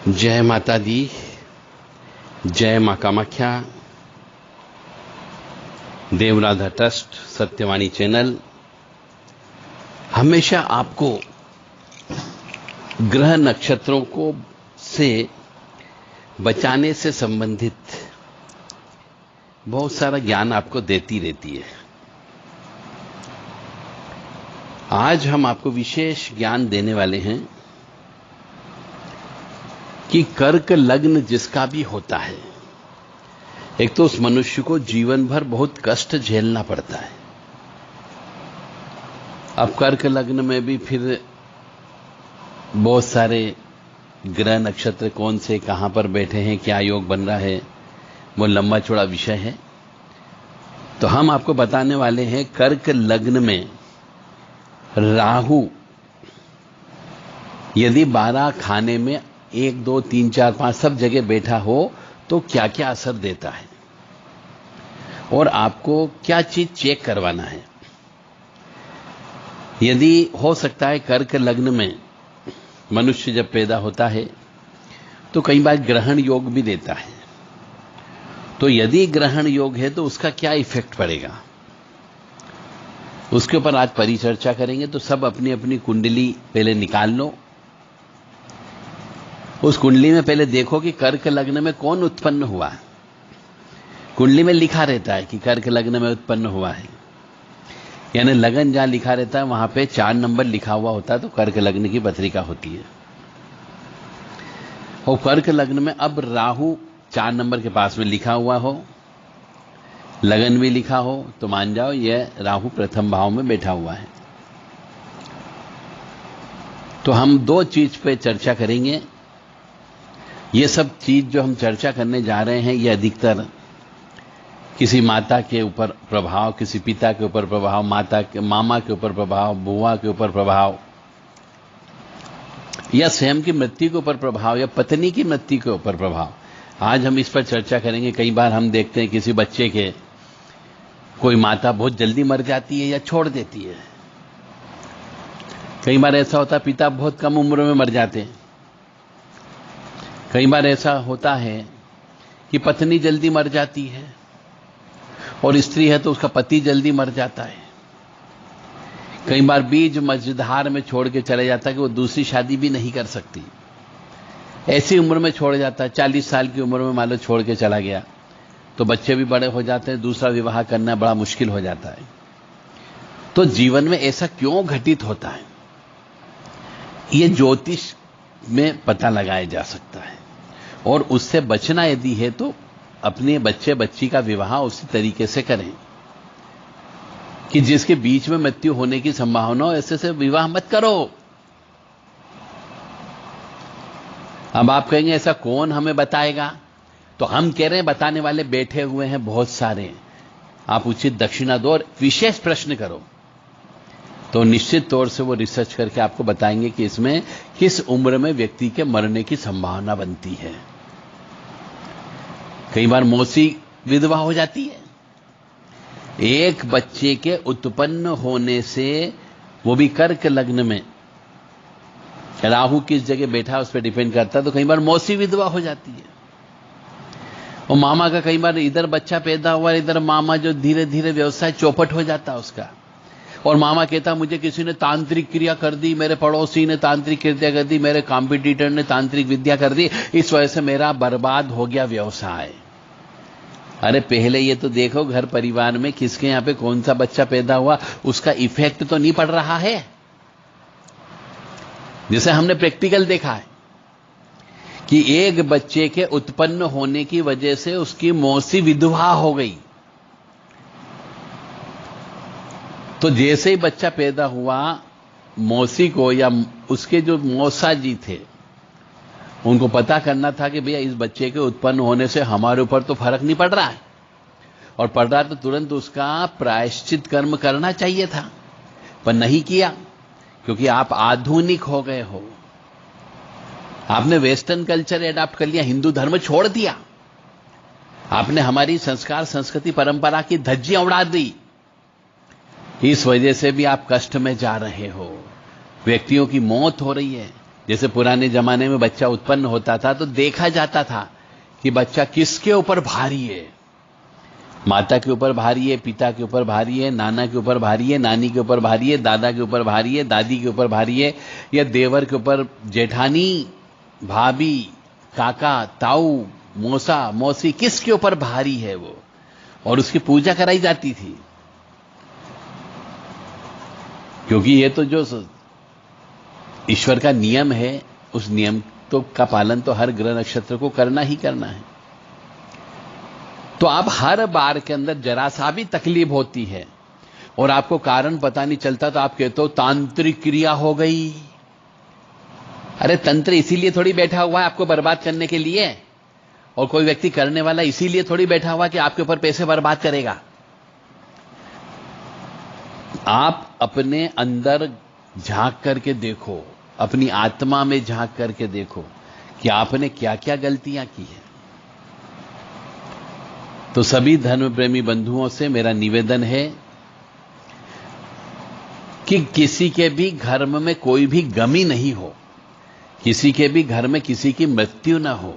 जय माता दी, जय मां कामाख्या। देवराधा ट्रस्ट सत्यवाणी चैनल हमेशा आपको ग्रह नक्षत्रों को से बचाने से संबंधित बहुत सारा ज्ञान आपको देती रहती है। आज हम आपको विशेष ज्ञान देने वाले हैं कि कर्क लग्न जिसका भी होता है, एक तो उस मनुष्य को जीवन भर बहुत कष्ट झेलना पड़ता है। अब कर्क लग्न में भी फिर बहुत सारे ग्रह नक्षत्र कौन से कहां पर बैठे हैं, क्या योग बन रहा है, वो लंबा चौड़ा विषय है। तो हम आपको बताने वाले हैं कर्क लग्न में राहु यदि 12 खाने में 1, 2, 3, 4, 5 सब जगह बैठा हो तो क्या क्या असर देता है और आपको क्या चीज चेक करवाना है। यदि हो सकता है कर्क लग्न में मनुष्य जब पैदा होता है तो कई बार ग्रहण योग भी देता है। तो यदि ग्रहण योग है तो उसका क्या इफेक्ट पड़ेगा, उसके ऊपर आज परिचर्चा करेंगे। तो सब अपनी अपनी कुंडली पहले निकाल लो। उस कुंडली में पहले देखो कि कर्क लग्न में कौन उत्पन्न हुआ है। कुंडली में लिखा रहता है कि कर्क लग्न में उत्पन्न हुआ है, यानी लगन जहां लिखा रहता है वहां पे 4 नंबर लिखा हुआ होता है तो कर्क लग्न की पत्रिका होती है। और कर्क लग्न में अब राहु 4 नंबर के पास में लिखा हुआ हो, लगन भी लिखा हो, तो मान जाओ यह राहु प्रथम भाव में बैठा हुआ है। तो हम 2 चीज पे चर्चा करेंगे। ये सब चीज जो हम चर्चा करने जा रहे हैं ये अधिकतर किसी माता के ऊपर प्रभाव, किसी पिता के ऊपर प्रभाव, मामा के ऊपर प्रभाव, बुआ के ऊपर प्रभाव, या स्वयं की मृत्यु के ऊपर प्रभाव, या पत्नी की मृत्यु के ऊपर प्रभाव, आज हम इस पर चर्चा करेंगे। कई बार हम देखते हैं किसी बच्चे के कोई माता बहुत जल्दी मर जाती है या छोड़ देती है। कई बार ऐसा होता है पिता बहुत कम उम्र में मर जाते हैं। कई बार ऐसा होता है कि पत्नी जल्दी मर जाती है, और स्त्री है तो उसका पति जल्दी मर जाता है। कई बार बीज मझधार में छोड़ के चले जाता है कि वो दूसरी शादी भी नहीं कर सकती। ऐसी उम्र में छोड़ जाता है, 40 साल की उम्र में मान लो छोड़ के चला गया, तो बच्चे भी बड़े हो जाते हैं, दूसरा विवाह करना बड़ा मुश्किल हो जाता है। तो जीवन में ऐसा क्यों घटित होता है, ये ज्योतिष में पता लगाया जा सकता है। और उससे बचना यदि है तो अपने बच्चे बच्ची का विवाह उसी तरीके से करें कि जिसके बीच में मृत्यु होने की संभावना हो, ऐसे से विवाह मत करो। अब आप कहेंगे ऐसा कौन हमें बताएगा, तो हम कह रहे हैं बताने वाले बैठे हुए हैं बहुत सारे। आप उचित दक्षिणा दो और विशेष प्रश्न करो तो निश्चित तौर से वो रिसर्च करके आपको बताएंगे कि इसमें किस उम्र में व्यक्ति के मरने की संभावना बनती है। कई बार मौसी विधवा हो जाती है। एक बच्चे के उत्पन्न होने से, वो भी कर्क लग्न में, राहु किस जगह बैठा उस पर डिपेंड करता है, तो कई बार मौसी विधवा हो जाती है। और मामा का कई बार इधर बच्चा पैदा हुआ, इधर मामा जो धीरे धीरे व्यवसाय चौपट हो जाता है उसका। और मामा कहता मुझे किसी ने तांत्रिक क्रिया कर दी, मेरे पड़ोसी ने तांत्रिक क्रिया कर दी, मेरे कॉम्पिटिटर ने तांत्रिक विद्या कर दी, इस वजह से मेरा बर्बाद हो गया व्यवसाय। अरे पहले ये तो देखो घर परिवार में किसके यहां पे कौन सा बच्चा पैदा हुआ, उसका इफेक्ट तो नहीं पड़ रहा है। जैसे हमने प्रैक्टिकल देखा है कि एक बच्चे के उत्पन्न होने की वजह से उसकी मौसी विधवा हो गई। तो जैसे ही बच्चा पैदा हुआ, मौसी को या उसके जो मौसा जी थे उनको पता करना था कि भैया इस बच्चे के उत्पन्न होने से हमारे ऊपर तो फर्क नहीं पड़ रहा है, और पड़ रहा है तो तुरंत उसका प्रायश्चित कर्म करना चाहिए था, पर नहीं किया क्योंकि आप आधुनिक हो गए हो। आपने वेस्टर्न कल्चर एडॉप्ट कर लिया, हिंदू धर्म छोड़ दिया, आपने हमारी संस्कार संस्कृति परंपरा की धज्जियां उड़ा दी। इस वजह से भी आप कष्ट में जा रहे हो, व्यक्तियों की मौत हो रही है, जैसे पुराने जमाने में बच्चा उत्पन्न होता था तो देखा जाता था कि बच्चा किसके ऊपर भारी है। माता के ऊपर भारी है, पिता के ऊपर भारी है, नाना के ऊपर भारी है, नानी के ऊपर भारी है, दादा के ऊपर भारी है, दादी के ऊपर भारी है, या देवर के ऊपर, जेठानी, भाभी, काका, ताऊ, मौसा, मौसी, किसके ऊपर भारी है वो, और उसकी पूजा कराई जाती थी। क्योंकि ये तो जो ईश्वर का नियम है, उस नियम तो का पालन तो हर ग्रह नक्षत्र को करना ही करना है। तो आप हर बार के अंदर जरा सा भी तकलीफ होती है और आपको कारण पता नहीं चलता तो आप कहते हो तांत्रिक क्रिया हो गई। अरे तंत्र इसीलिए थोड़ी बैठा हुआ है आपको बर्बाद करने के लिए, और कोई व्यक्ति करने वाला इसीलिए थोड़ी बैठा हुआ कि आपके ऊपर पैसे बर्बाद करेगा। आप अपने अंदर झांक करके देखो, अपनी आत्मा में झांक करके देखो कि आपने क्या क्या गलतियां की है। तो सभी धर्म प्रेमी बंधुओं से मेरा निवेदन है कि किसी के भी घर में कोई भी गमी नहीं हो, किसी के भी घर में किसी की मृत्यु न हो,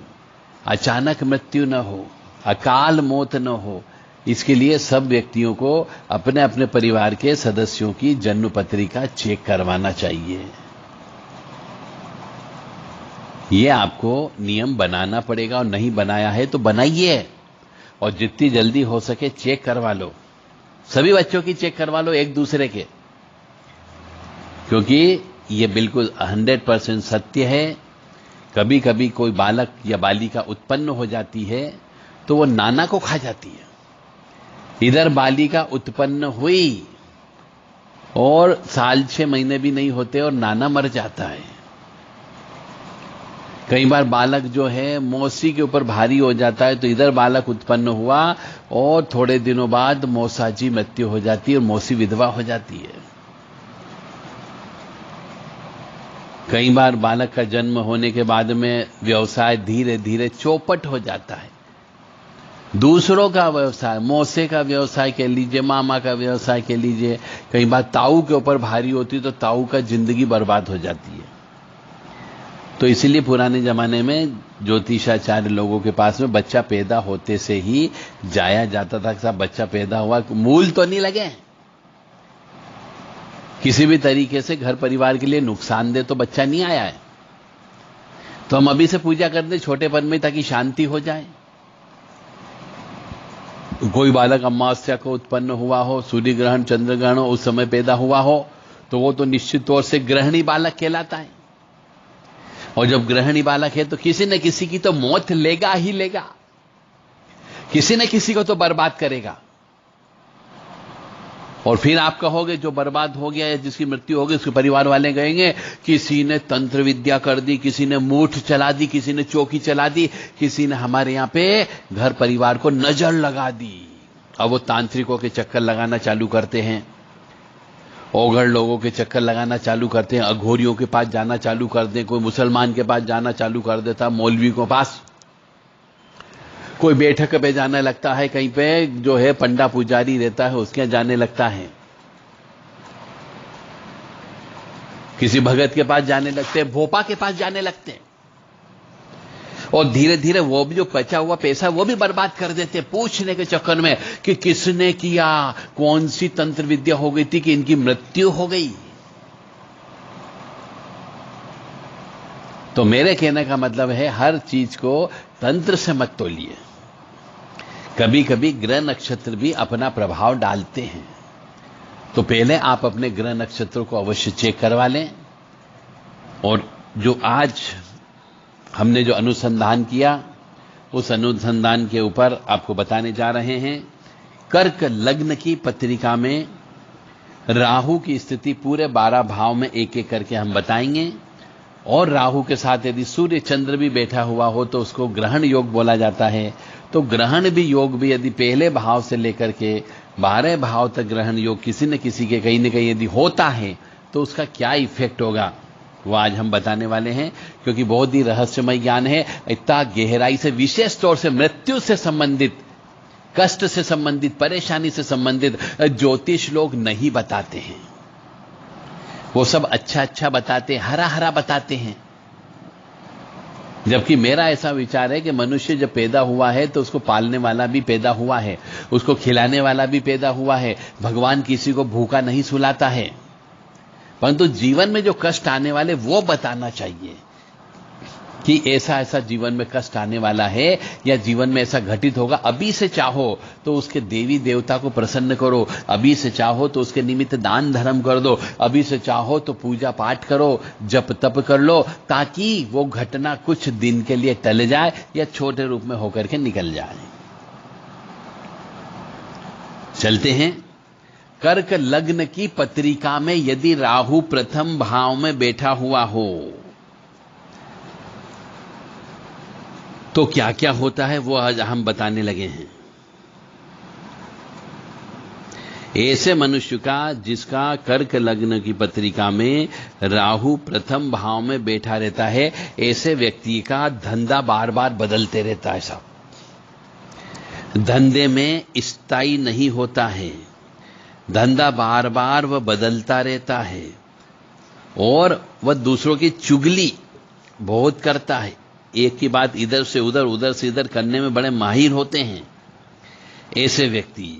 अचानक मृत्यु न हो, अकाल मौत न हो। इसके लिए सब व्यक्तियों को अपने अपने परिवार के सदस्यों की जन्म पत्रिका चेक करवाना चाहिए। यह आपको नियम बनाना पड़ेगा, और नहीं बनाया है तो बनाइए, और जितनी जल्दी हो सके चेक करवा लो। सभी बच्चों की चेक करवा लो एक दूसरे के, क्योंकि यह बिल्कुल 100% सत्य है। कभी कभी कोई बालक या बालिका उत्पन्न हो जाती है तो वो नाना को खा जाती है। इधर बालिका उत्पन्न हुई और साल 6 महीने भी नहीं होते और नाना मर जाता है। कई बार बालक जो है मौसी के ऊपर भारी हो जाता है, तो इधर बालक उत्पन्न हुआ और थोड़े दिनों बाद मौसाजी मृत्यु हो जाती है और मौसी विधवा हो जाती है। कई बार बालक का जन्म होने के बाद में व्यवसाय धीरे धीरे चौपट हो जाता है। दूसरों का व्यवसाय, मौसे का व्यवसाय कह लीजिए, मामा का व्यवसाय कह लीजिए, कई बार ताऊ के ऊपर भारी होती तो ताऊ का जिंदगी बर्बाद हो जाती है। तो इसीलिए पुराने जमाने में ज्योतिषाचार्य लोगों के पास में बच्चा पैदा होते से ही जाया जाता था कि साहब बच्चा पैदा हुआ, मूल तो नहीं लगे, किसी भी तरीके से घर परिवार के लिए नुकसानदेह तो बच्चा नहीं आया है, तो हम अभी से पूजा कर दें छोटेपन में ताकि शांति हो जाए। कोई बालक अमावस्या को उत्पन्न हुआ हो, सूर्य ग्रहण चंद्र ग्रहण हो, उस समय पैदा हुआ हो, तो वो तो निश्चित तौर से ग्रहणी बालक कहलाता है। और जब ग्रहणी बालक है तो किसी न किसी की तो मौत लेगा ही लेगा, किसी न किसी को तो बर्बाद करेगा। और फिर आप कहोगे जो बर्बाद हो गया या जिसकी मृत्यु हो गई उसके परिवार वाले कहेंगे किसी ने तंत्र विद्या कर दी, किसी ने मूठ चला दी, किसी ने चौकी चला दी, किसी ने हमारे यहां पे घर परिवार को नजर लगा दी। अब वो तांत्रिकों के चक्कर लगाना चालू करते हैं, ओघड़ लोगों के चक्कर लगाना चालू करते हैं, अघोरियों के पास जाना चालू कर दें, कोई मुसलमान के पास जाना चालू कर देता, मौलवी के पास, कोई बैठक पे जाने लगता है, कहीं पे जो है पंडा पुजारी रहता है उसके यहां जाने लगता है, किसी भगत के पास जाने लगते हैं, भोपा के पास जाने लगते हैं, और धीरे धीरे वो भी जो बचा हुआ पैसा वो भी बर्बाद कर देते हैं पूछने के चक्कर में कि किसने किया, कौन सी तंत्र विद्या हो गई थी कि इनकी मृत्यु हो गई। तो मेरे कहने का मतलब है हर चीज को तंत्र से मत तोलिए। कभी कभी ग्रह नक्षत्र भी अपना प्रभाव डालते हैं, तो पहले आप अपने ग्रह नक्षत्र को अवश्य चेक करवा लें। और जो आज हमने जो अनुसंधान किया उस अनुसंधान के ऊपर आपको बताने जा रहे हैं। कर्क लग्न की पत्रिका में राहु की स्थिति पूरे 12 भाव में एक एक करके हम बताएंगे, और राहु के साथ यदि सूर्य चंद्र भी बैठा हुआ हो तो उसको ग्रहण योग बोला जाता है। तो ग्रहण भी योग भी यदि पहले भाव से लेकर के 12 भाव तक ग्रहण योग किसी न किसी के कहीं न कहीं यदि होता है तो उसका क्या इफेक्ट होगा वो आज हम बताने वाले हैं, क्योंकि बहुत ही रहस्यमय ज्ञान है। इतना गहराई से, विशेष तौर से मृत्यु से संबंधित, कष्ट से संबंधित, परेशानी से संबंधित ज्योतिष लोग नहीं बताते हैं। वो सब अच्छा अच्छा बताते हैं, हरा हरा बताते हैं, जबकि मेरा ऐसा विचार है कि मनुष्य जब पैदा हुआ है तो उसको पालने वाला भी पैदा हुआ है, उसको खिलाने वाला भी पैदा हुआ है। भगवान किसी को भूखा नहीं सुलाता है, परंतु जीवन में जो कष्ट आने वाले वो बताना चाहिए कि ऐसा ऐसा जीवन में कष्ट आने वाला है या जीवन में ऐसा घटित होगा। अभी से चाहो तो उसके देवी देवता को प्रसन्न करो, अभी से चाहो तो उसके निमित्त दान धर्म कर दो, अभी से चाहो तो पूजा पाठ करो, जप तप कर लो, ताकि वो घटना कुछ दिन के लिए टल जाए या छोटे रूप में होकर के निकल जाए। चलते हैं। कर्क लग्न की पत्रिका में यदि राहु प्रथम भाव में बैठा हुआ हो तो क्या क्या होता है वो आज हम बताने लगे हैं। ऐसे मनुष्य का जिसका कर्क लग्न की पत्रिका में राहु प्रथम भाव में बैठा रहता है, ऐसे व्यक्ति का धंधा बार बार बदलते रहता है। सब धंधे में स्थायी नहीं होता है, धंधा बार बार वह बदलता रहता है और वह दूसरों की चुगली बहुत करता है। एक की बात इधर से उधर, उधर से इधर करने में बड़े माहिर होते हैं ऐसे व्यक्ति।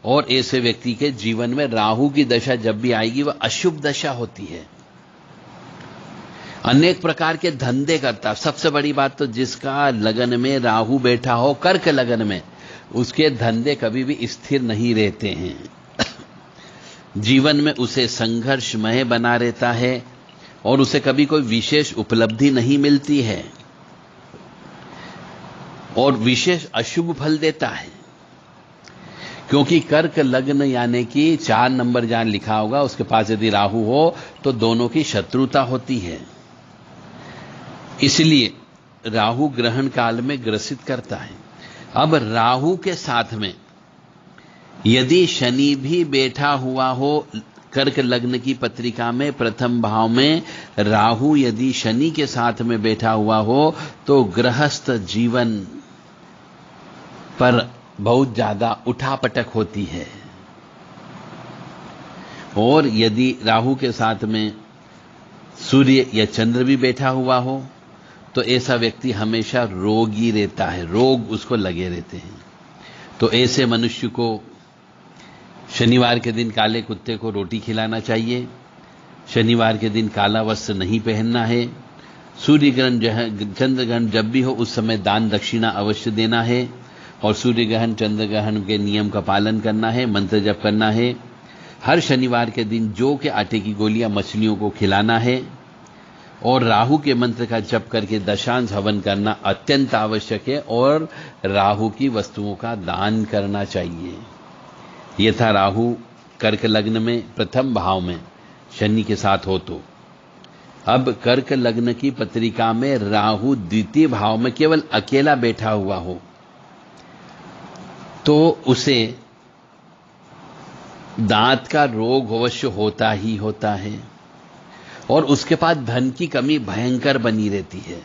और ऐसे व्यक्ति के जीवन में राहु की दशा जब भी आएगी वह अशुभ दशा होती है। अनेक प्रकार के धंधे करता। सबसे बड़ी बात तो जिसका लगन में राहु बैठा हो, कर्क लगन में, उसके धंधे कभी भी स्थिर नहीं रहते हैं। जीवन में उसे संघर्षमय बना रहता है और उसे कभी कोई विशेष उपलब्धि नहीं मिलती है और विशेष अशुभ फल देता है। क्योंकि कर्क लग्न यानी कि 4 नंबर जहां लिखा होगा उसके पास यदि राहु हो तो दोनों की शत्रुता होती है। इसलिए राहु ग्रहण काल में ग्रसित करता है। अब राहु के साथ में यदि शनि भी बैठा हुआ हो, कर्क लग्न की पत्रिका में प्रथम भाव में राहु यदि शनि के साथ में बैठा हुआ हो तो गृहस्थ जीवन पर बहुत ज्यादा उठापटक होती है। और यदि राहु के साथ में सूर्य या चंद्र भी बैठा हुआ हो तो ऐसा व्यक्ति हमेशा रोगी रहता है, रोग उसको लगे रहते हैं। तो ऐसे मनुष्य को शनिवार के दिन काले कुत्ते को रोटी खिलाना चाहिए, शनिवार के दिन काला वस्त्र नहीं पहनना है, सूर्य ग्रहण चंद्र ग्रहण जब भी हो उस समय दान दक्षिणा अवश्य देना है और सूर्य ग्रहण चंद्र ग्रहण के नियम का पालन करना है, मंत्र जप करना है। हर शनिवार के दिन जौ के आटे की गोलियां मछलियों को खिलाना है और राहु के मंत्र का जप करके दशांश हवन करना अत्यंत आवश्यक है और राहु की वस्तुओं का दान करना चाहिए। यह था राहु कर्क लग्न में प्रथम भाव में शनि के साथ हो तो। अब कर्क लग्न की पत्रिका में राहु द्वितीय भाव में केवल अकेला बैठा हुआ हो तो उसे दांत का रोग अवश्य होता ही होता है और उसके पास धन की कमी भयंकर बनी रहती है।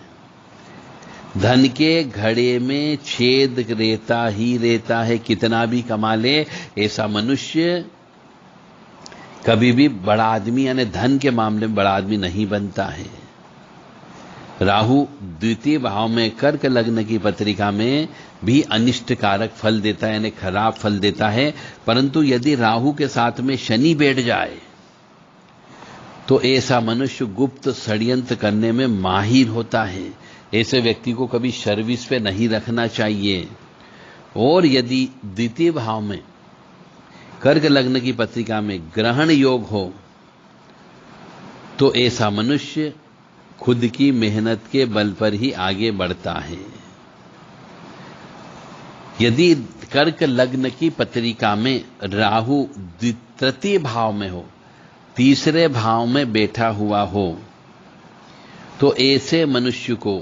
धन के घड़े में छेद रहता ही रहता है, कितना भी कमा ले ऐसा मनुष्य कभी भी बड़ा आदमी यानी धन के मामले में बड़ा आदमी नहीं बनता है। राहु द्वितीय भाव में कर्क लग्न की पत्रिका में भी अनिष्टकारक फल देता है यानी खराब फल देता है, परंतु यदि राहु के साथ में शनि बैठ जाए तो ऐसा मनुष्य गुप्त षड्यंत्र करने में माहिर होता है। ऐसे व्यक्ति को कभी सर्विस पे नहीं रखना चाहिए। और यदि द्वितीय भाव में कर्क लग्न की पत्रिका में ग्रहण योग हो तो ऐसा मनुष्य खुद की मेहनत के बल पर ही आगे बढ़ता है। यदि कर्क लग्न की पत्रिका में राहु तृतीय भाव में हो, तीसरे भाव में बैठा हुआ हो तो ऐसे मनुष्य को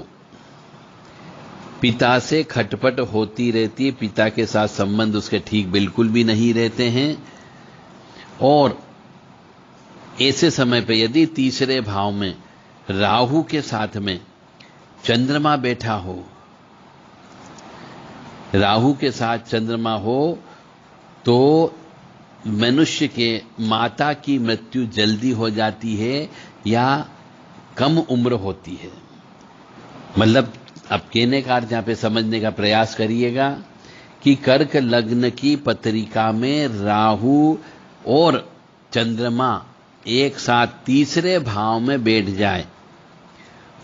पिता से खटपट होती रहती है, पिता के साथ संबंध उसके ठीक बिल्कुल भी नहीं रहते हैं। और ऐसे समय पे यदि तीसरे भाव में राहु के साथ में चंद्रमा बैठा हो, राहु के साथ चंद्रमा हो तो मनुष्य के माता की मृत्यु जल्दी हो जाती है या कम उम्र होती है। मतलब अब कहने का अर्थ यहां पे समझने का प्रयास करिएगा कि कर्क लग्न की पत्रिका में राहु और चंद्रमा एक साथ तीसरे भाव में बैठ जाए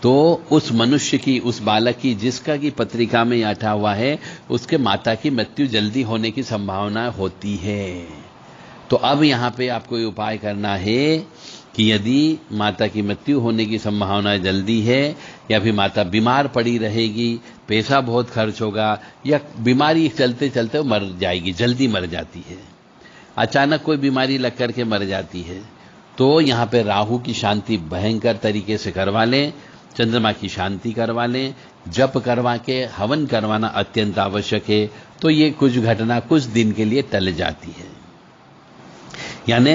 तो उस मनुष्य की, उस बालक की जिसका की पत्रिका में अटा हुआ है, उसके माता की मृत्यु जल्दी होने की संभावना होती है। तो अब यहां पे आपको ये उपाय करना है कि यदि माता की मृत्यु होने की संभावना जल्दी है या फिर माता बीमार पड़ी रहेगी, पैसा बहुत खर्च होगा या बीमारी चलते चलते मर जाएगी, जल्दी मर जाती है, अचानक कोई बीमारी लग करके मर जाती है, तो यहां पे राहु की शांति भयंकर तरीके से करवा लें, चंद्रमा की शांति करवा लें, जप करवा के हवन करवाना अत्यंत आवश्यक है। तो ये कुछ घटना कुछ दिन के लिए टल जाती है। यानी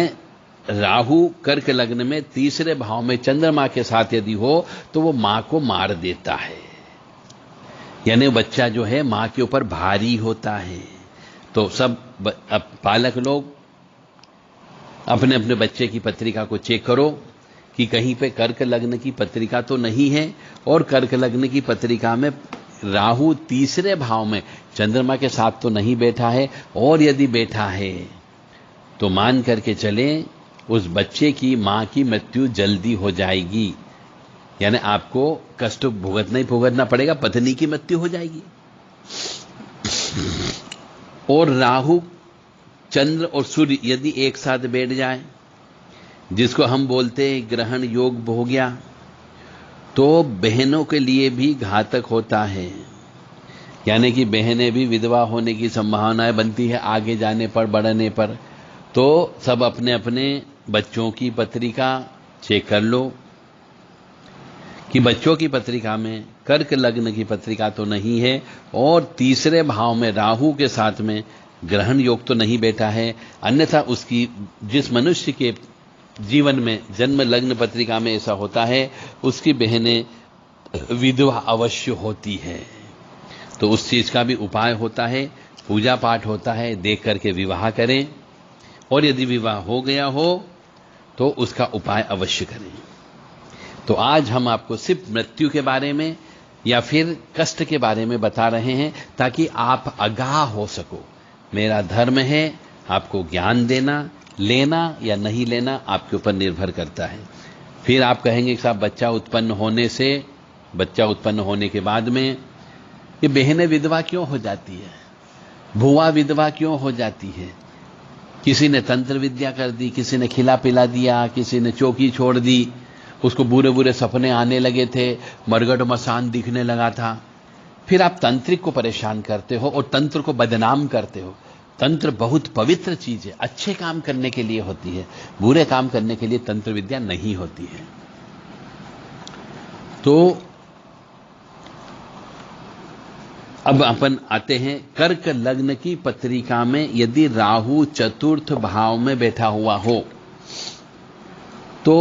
राहु कर्क लग्न में तीसरे भाव में चंद्रमा के साथ यदि हो तो वो मां को मार देता है, यानी बच्चा जो है मां के ऊपर भारी होता है। तो सब पालक लोग अपने अपने बच्चे की पत्रिका को चेक करो कि कहीं पे कर्क लग्न की पत्रिका तो नहीं है और कर्क लग्न की पत्रिका में राहु तीसरे भाव में चंद्रमा के साथ तो नहीं बैठा है, और यदि बैठा है तो मान करके चलें उस बच्चे की मां की मृत्यु जल्दी हो जाएगी, यानी आपको कष्ट भुगतना पड़ेगा, पत्नी की मृत्यु हो जाएगी। और राहु, चंद्र और सूर्य यदि एक साथ बैठ जाए, जिसको हम बोलते हैं ग्रहण योग हो गया, तो बहनों के लिए भी घातक होता है। यानी कि बहनें भी विधवा होने की संभावनाएं बनती है आगे जाने पर, बढ़ने पर। तो सब अपने अपने बच्चों की पत्रिका चेक कर लो कि बच्चों की पत्रिका में कर्क लग्न की पत्रिका तो नहीं है और तीसरे भाव में राहु के साथ में ग्रहण योग तो नहीं बैठा है, अन्यथा उसकी जिस मनुष्य के जीवन में जन्म लग्न पत्रिका में ऐसा होता है उसकी बहनें विधवा अवश्य होती है। तो उस चीज का भी उपाय होता है, पूजा पाठ होता है, देख करके विवाह करें, और यदि विवाह हो गया हो तो उसका उपाय अवश्य करें। तो आज हम आपको सिर्फ मृत्यु के बारे में या फिर कष्ट के बारे में बता रहे हैं ताकि आप आगाह हो सको। मेरा धर्म है आपको ज्ञान देना, लेना या नहीं लेना आपके ऊपर निर्भर करता है। फिर आप कहेंगे कि साहब बच्चा उत्पन्न होने के बाद में ये बहनें विधवा क्यों हो जाती है, भुआ विधवा क्यों हो जाती है? किसी ने तंत्र विद्या कर दी, किसी ने खिला पिला दिया, किसी ने चौकी छोड़ दी, उसको बुरे बुरे सपने आने लगे थे, मरगट मसान दिखने लगा था। फिर आप तांत्रिक को परेशान करते हो और तंत्र को बदनाम करते हो। तंत्र बहुत पवित्र चीज है, अच्छे काम करने के लिए होती है, बुरे काम करने के लिए तंत्र विद्या नहीं होती है। तो अब अपन आते हैं कर्क लग्न की पत्रिका में यदि राहु चतुर्थ भाव में बैठा हुआ हो तो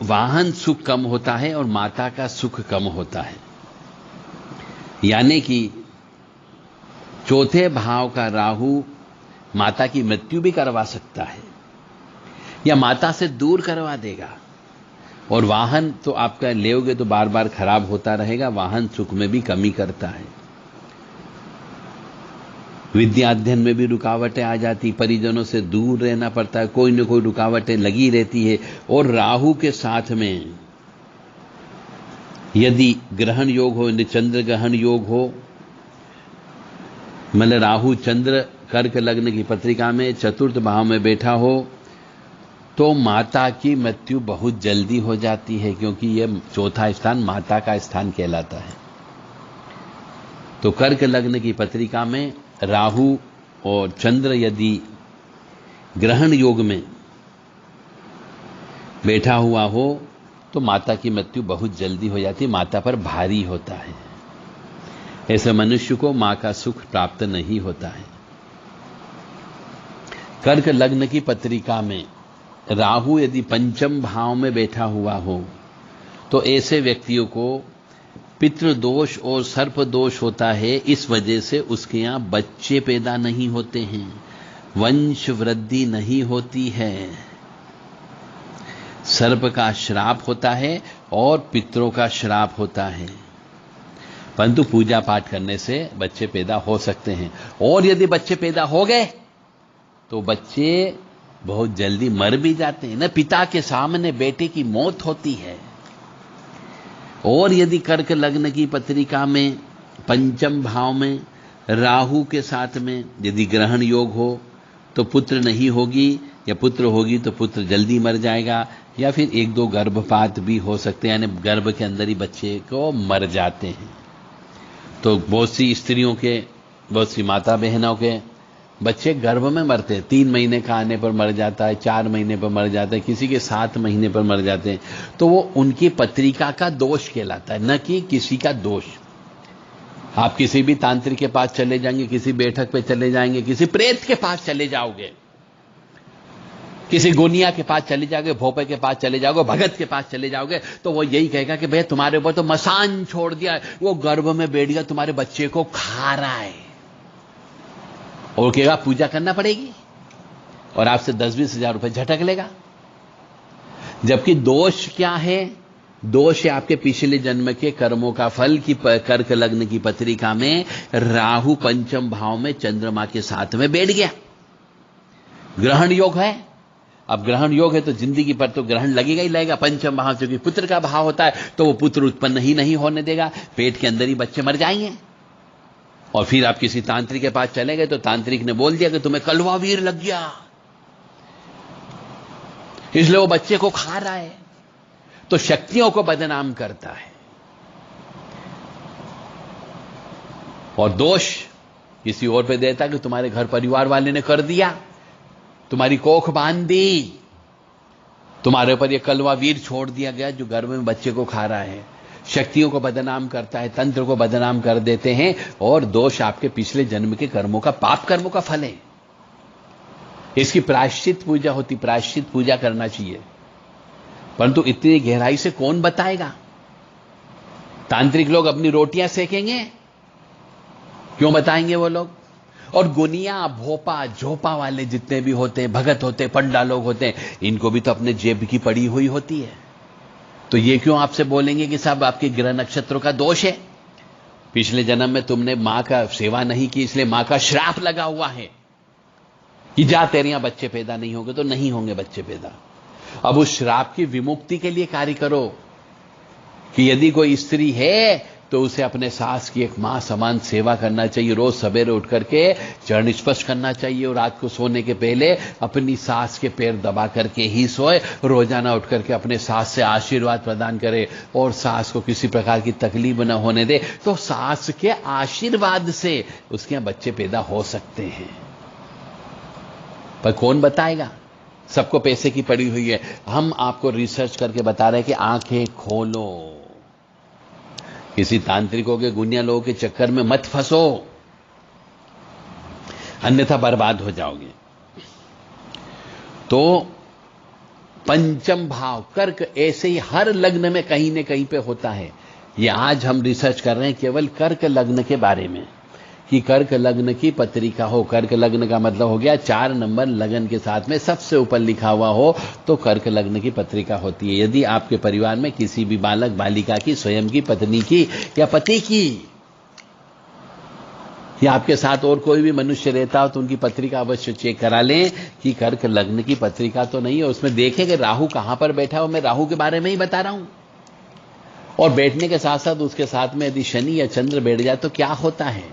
वाहन सुख कम होता है और माता का सुख कम होता है। यानी कि चौथे भाव का राहु माता की मृत्यु भी करवा सकता है या माता से दूर करवा देगा, और वाहन तो आपका लेओगे तो बार बार खराब होता रहेगा, वाहन सुख में भी कमी करता है। विद्या अध्ययन में भी रुकावटें आ जाती, परिजनों से दूर रहना पड़ता है, कोई न कोई रुकावटें लगी रहती है। और राहु के साथ में यदि ग्रहण योग हो, चंद्र ग्रहण योग हो, मतलब राहु चंद्र कर्क लग्न की पत्रिका में चतुर्थ भाव में बैठा हो तो माता की मृत्यु बहुत जल्दी हो जाती है, क्योंकि यह चौथा स्थान माता का स्थान कहलाता है। तो कर्क लग्न की पत्रिका में राहु और चंद्र यदि ग्रहण योग में बैठा हुआ हो तो माता की मृत्यु बहुत जल्दी हो जाती है, माता पर भारी होता है। ऐसे मनुष्य को मां का सुख प्राप्त नहीं होता है। कर्क लग्न की पत्रिका में राहु यदि पंचम भाव में बैठा हुआ हो तो ऐसे व्यक्तियों को पितृदोष और सर्प दोष होता है। इस वजह से उसके यहां बच्चे पैदा नहीं होते हैं, वंश वृद्धि नहीं होती है। सर्प का श्राप होता है और पितरों का श्राप होता है। परंतु पूजा पाठ करने से बच्चे पैदा हो सकते हैं। और यदि बच्चे पैदा हो गए तो बच्चे बहुत जल्दी मर भी जाते हैं। न पिता के सामने बेटे की मौत होती है। और यदि कर्क लग्न की पत्रिका में पंचम भाव में राहु के साथ में यदि ग्रहण योग हो तो पुत्र नहीं होगी, या पुत्र होगी तो पुत्र जल्दी मर जाएगा, या फिर एक दो गर्भपात भी हो सकते हैं, यानी गर्भ के अंदर ही बच्चे को मर जाते हैं। तो बहुत सी स्त्रियों के, बहुत सी माता बहनों के बच्चे गर्भ में मरते हैं। 3 महीने का आने पर मर जाता है, 4 महीने पर मर जाता है, किसी के 7 महीने पर मर जाते हैं। तो वो उनकी पत्रिका का दोष कहलाता है, न कि किसी का दोष। आप किसी भी तांत्रिक के पास चले जाएंगे, किसी बैठक पे चले जाएंगे, किसी प्रेत के पास चले जाओगे, किसी गुनिया के पास चले जाओगे, भोपे के पास चले जाओगे, भगत के पास चले जाओगे, तो वो यही कहेगा कि भैया तुम्हारे ऊपर तो मसान छोड़ दिया, वो गर्भ में बैठ गया, तुम्हारे बच्चे को खा रहा है। और कहेगा पूजा करना पड़ेगी, और आपसे 10-20 हजार रुपए झटक लेगा। जबकि दोष क्या है? दोष है आपके पिछले जन्म के कर्मों का फल की कर्क लग्न की पत्रिका में राहु पंचम भाव में चंद्रमा के साथ में बैठ गया। ग्रहण योग है। अब ग्रहण योग है तो जिंदगी पर तो ग्रहण लगेगा ही लगेगा। पंचम भाव क्योंकि पुत्र का भाव होता है, तो वो पुत्र उत्पन्न ही नहीं होने देगा, पेट के अंदर ही बच्चे मर जाएंगे। और फिर आप किसी तांत्रिक के पास चले गए तो तांत्रिक ने बोल दिया कि तुम्हें कलवा वीर लग गया, इसलिए वो बच्चे को खा रहा है, तो शक्तियों को बदनाम करता है। और दोष किसी और पे देता कि तुम्हारे घर परिवार वाले ने कर दिया, तुम्हारी कोख बांध दी, तुम्हारे ऊपर ये कलवा वीर छोड़ दिया गया जो गर्भ में बच्चे को खा रहा है। शक्तियों को बदनाम करता है, तंत्र को बदनाम कर देते हैं, और दोष आपके पिछले जन्म के कर्मों का, पाप कर्मों का फल है। इसकी प्रायश्चित पूजा होती, प्रायश्चित पूजा करना चाहिए, परंतु इतनी गहराई से कौन बताएगा? तांत्रिक लोग अपनी रोटियां सेकेंगे, क्यों बताएंगे वो लोग? और गुनिया, भोपा, झोपा वाले जितने भी होते हैं, भगत होते हैं, पंडा लोग होते हैं, इनको भी तो अपने जेब की पड़ी हुई होती है। तो ये क्यों आपसे बोलेंगे कि साहब आपके ग्रह नक्षत्रों का दोष है, पिछले जन्म में तुमने मां का सेवा नहीं की, इसलिए मां का श्राप लगा हुआ है कि जा तेरे यहां बच्चे पैदा नहीं होंगे, तो नहीं होंगे बच्चे पैदा। अब उस श्राप की विमुक्ति के लिए कार्य करो कि यदि कोई स्त्री है तो उसे अपने सास की एक मां समान सेवा करना चाहिए। रोज सवेरे उठ करके चरण स्पर्श करना चाहिए, और रात को सोने के पहले अपनी सास के पैर दबा करके ही सोए। रोजाना उठ करके अपने सास से आशीर्वाद प्रदान करे, और सास को किसी प्रकार की तकलीफ न होने दे, तो सास के आशीर्वाद से उसके यहां बच्चे पैदा हो सकते हैं। पर कौन बताएगा? सबको पैसे की पड़ी हुई है। हम आपको रिसर्च करके बता रहे हैं कि आंखें खोलो, किसी तांत्रिकों के, गुनिया लोगों के चक्कर में मत फंसो, अन्यथा बर्बाद हो जाओगे। तो पंचम भाव कर्क ऐसे ही हर लग्न में कहीं न कहीं पे होता है। ये आज हम रिसर्च कर रहे हैं केवल कर्क लग्न के बारे में, कि कर्क लग्न की पत्रिका हो। कर्क लग्न का मतलब हो गया 4 नंबर लगन के साथ में सबसे ऊपर लिखा हुआ हो तो कर्क लग्न की पत्रिका होती है। यदि आपके परिवार में किसी भी बालक बालिका की, स्वयं की पत्नी की या पति की, या आपके साथ और कोई भी मनुष्य रहता हो, तो उनकी पत्रिका अवश्य चेक करा लें कि कर्क लग्न की पत्रिका तो नहीं है। उसमें देखें कि राहु कहां पर बैठा हो। मैं राहु के बारे में ही बता रहा हूं। और बैठने के साथ साथ उसके साथ में यदि शनि या चंद्र बैठ जाए तो क्या होता है,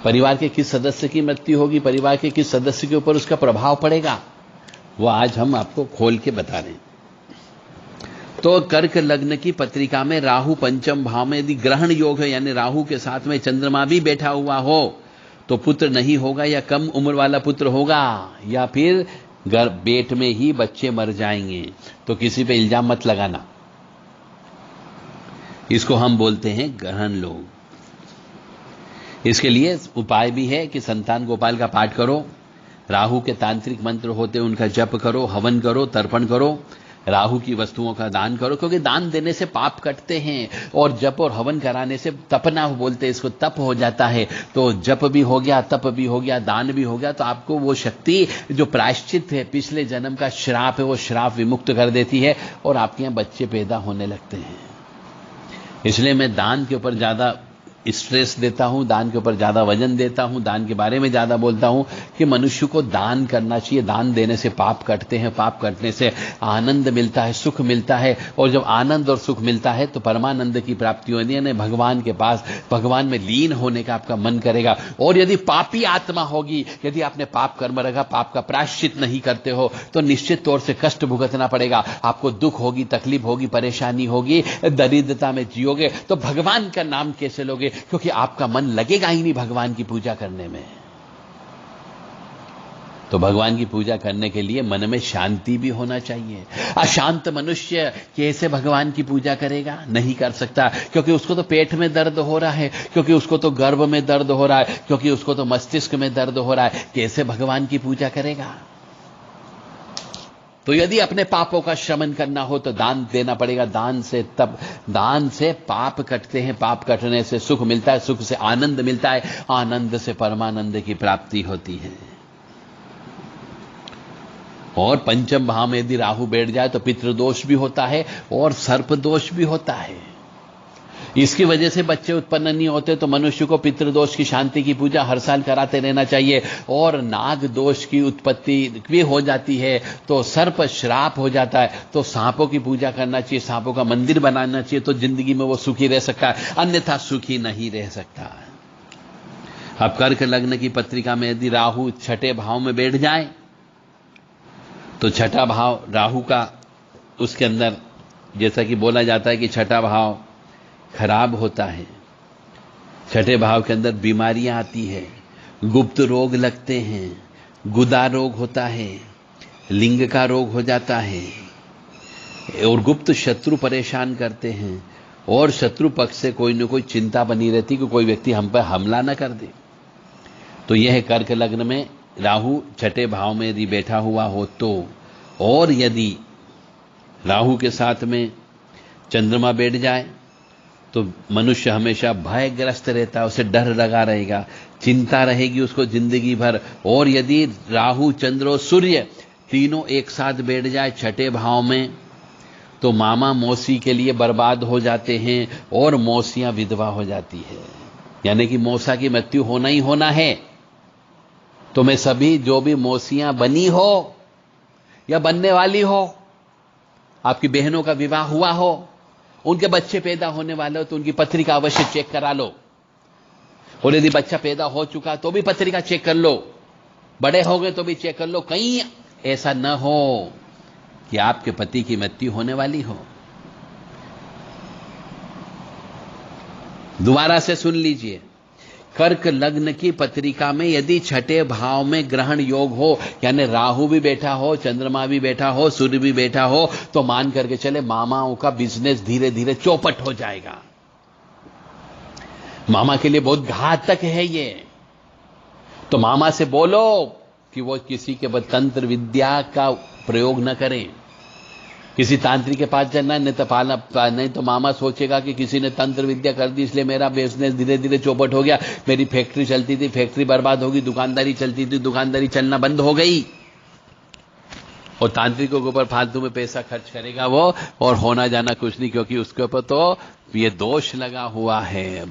परिवार के किस सदस्य की मृत्यु होगी, परिवार के किस सदस्य के ऊपर उसका प्रभाव पड़ेगा, वो आज हम आपको खोल के बता रहे हैं। तो कर्क लग्न की पत्रिका में राहु पंचम भाव में यदि ग्रहण योग है, यानी राहु के साथ में चंद्रमा भी बैठा हुआ हो, तो पुत्र नहीं होगा, या कम उम्र वाला पुत्र होगा, या फिर पेट में ही बच्चे मर जाएंगे। तो किसी पे इल्जाम मत लगाना, इसको हम बोलते हैं ग्रहण योग। इसके लिए उपाय भी है कि संतान गोपाल का पाठ करो, राहु के तांत्रिक मंत्र होते हैं उनका जप करो, हवन करो, तर्पण करो, राहु की वस्तुओं का दान करो, क्योंकि दान देने से पाप कटते हैं, और जप और हवन कराने से तपना बोलते हैं इसको, तप हो जाता है। तो जप भी हो गया, तप भी हो गया, दान भी हो गया, तो आपको वो शक्ति जो प्रायश्चित है, पिछले जन्म का श्राप है, वो श्राप विमुक्त कर देती है, और आपके यहां बच्चे पैदा होने लगते हैं। इसलिए मैं दान के ऊपर ज्यादा स्ट्रेस देता हूं, दान के ऊपर ज्यादा वजन देता हूं, दान के बारे में ज्यादा बोलता हूं कि मनुष्य को दान करना चाहिए। दान देने से पाप कटते हैं, पाप कटने से आनंद मिलता है, सुख मिलता है, और जब आनंद और सुख मिलता है तो परमानंद की प्राप्ति होती है, भगवान के पास, भगवान में लीन होने का आपका मन करेगा। और यदि पापी आत्मा होगी, यदि आपने पाप कर्म रखा, पाप का प्रायश्चित नहीं करते हो, तो निश्चित तौर से कष्ट भुगतना पड़ेगा, आपको दुख होगी, तकलीफ होगी, परेशानी होगी, दरिद्रता में जियोगे, तो भगवान का नाम कैसे लोगे? क्योंकि आपका मन लगेगा ही नहीं भगवान की पूजा करने में। तो भगवान की पूजा करने के लिए मन में शांति भी होना चाहिए। अशांत मनुष्य कैसे भगवान की पूजा करेगा? नहीं कर सकता, क्योंकि उसको तो पेट में दर्द हो रहा है, क्योंकि उसको तो गर्भ में दर्द हो रहा है, क्योंकि उसको तो मस्तिष्क में दर्द हो रहा है। कैसे भगवान की पूजा करेगा? तो यदि अपने पापों का शमन करना हो तो दान देना पड़ेगा। दान से पाप कटते हैं, पाप कटने से सुख मिलता है, सुख से आनंद मिलता है, आनंद से परमानंद की प्राप्ति होती है। और पंचम भाव में यदि राहु बैठ जाए तो पितृदोष भी होता है और सर्प दोष भी होता है। इसकी वजह से बच्चे उत्पन्न नहीं होते, तो मनुष्य को पितृदोष की शांति की पूजा हर साल कराते रहना चाहिए। और नाग दोष की उत्पत्ति भी हो जाती है तो सर्प श्राप हो जाता है, तो सांपों की पूजा करना चाहिए, सांपों का मंदिर बनाना चाहिए, तो जिंदगी में वो सुखी रह सकता है, अन्यथा सुखी नहीं रह सकता। अब कर्क लग्न की पत्रिका में यदि राहु छठे भाव में बैठ जाए तो छठा भाव राहु का, उसके अंदर जैसा कि बोला जाता है कि छठा भाव खराब होता है, छठे भाव के अंदर बीमारियां आती है, गुप्त रोग लगते हैं, गुदा रोग होता है, लिंग का रोग हो जाता है, और गुप्त शत्रु परेशान करते हैं, और शत्रु पक्ष से कोई न कोई चिंता बनी रहती कि कोई व्यक्ति हम पर हमला न कर दे। तो यह है कर्क लग्न में राहु छठे भाव में यदि बैठा हुआ हो तो। और यदि राहु के साथ में चंद्रमा बैठ जाए तो मनुष्य हमेशा भयग्रस्त रहता है, उसे डर लगा रहेगा, चिंता रहेगी उसको जिंदगी भर। और यदि राहु, चंद्र और सूर्य तीनों एक साथ बैठ जाए छठे भाव में तो मामा मौसी के लिए बर्बाद हो जाते हैं और मौसियां विधवा हो जाती है, यानी कि मौसा की मृत्यु होना ही होना है। तो मैं सभी जो भी मौसियां बनी हो या बनने वाली हो, आपकी बहनों का विवाह हुआ हो, उनके बच्चे पैदा होने वाले हो, तो उनकी पत्रिका अवश्य चेक करा लो। और यदि बच्चा पैदा हो चुका तो भी पत्रिका चेक कर लो, बड़े हो गए तो भी चेक कर लो, कहीं ऐसा न हो कि आपके पति की मृत्यु होने वाली हो। दोबारा से सुन लीजिए, कर्क लग्न की पत्रिका में यदि छठे भाव में ग्रहण योग हो, यानी राहु भी बैठा हो, चंद्रमा भी बैठा हो, सूर्य भी बैठा हो, तो मान करके चले मामाओं का बिजनेस धीरे धीरे चौपट हो जाएगा। मामा के लिए बहुत घातक है ये। तो मामा से बोलो कि वो किसी के तंत्र विद्या का प्रयोग न करें, किसी तांत्रिक के पास जाना, नहीं तो मामा सोचेगा कि किसी ने तंत्र विद्या कर दी इसलिए मेरा बिजनेस धीरे धीरे चौपट हो गया, मेरी फैक्ट्री चलती थी फैक्ट्री बर्बाद होगी, दुकानदारी चलती थी दुकानदारी चलना बंद हो गई। और तांत्रिकों के ऊपर फालतू में पैसा खर्च करेगा वो, और होना जाना कुछ नहीं, क्योंकि उसके ऊपर तो ये दोष लगा हुआ है।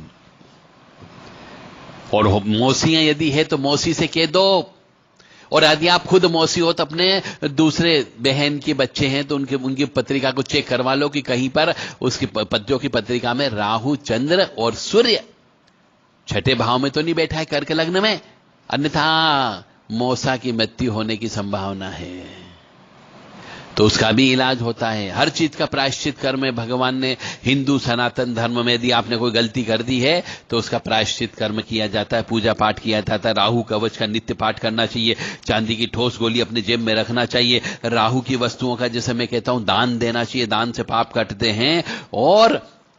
और मौसियां यदि है तो मौसी से कह दो, और यदि आप खुद मौसी हो तो अपने दूसरे बहन के बच्चे हैं तो उनकी पत्रिका को चेक करवा लो कि कहीं पर उसकी बच्चों की पत्रिका में राहु, चंद्र और सूर्य छठे भाव में तो नहीं बैठा है कर्क लग्न में, अन्यथा मौसा की मृत्यु होने की संभावना है। तो उसका भी इलाज होता है। हर चीज का प्रायश्चित कर्म है भगवान ने। हिंदू सनातन धर्म में यदि आपने कोई गलती कर दी है तो उसका प्रायश्चित कर्म किया जाता है, पूजा पाठ किया जाता है। राहु कवच का नित्य पाठ करना चाहिए, चांदी की ठोस गोली अपने जेब में रखना चाहिए। राहु की वस्तुओं का, जैसे मैं कहता हूं, दान देना चाहिए, दान से पाप कटते हैं। और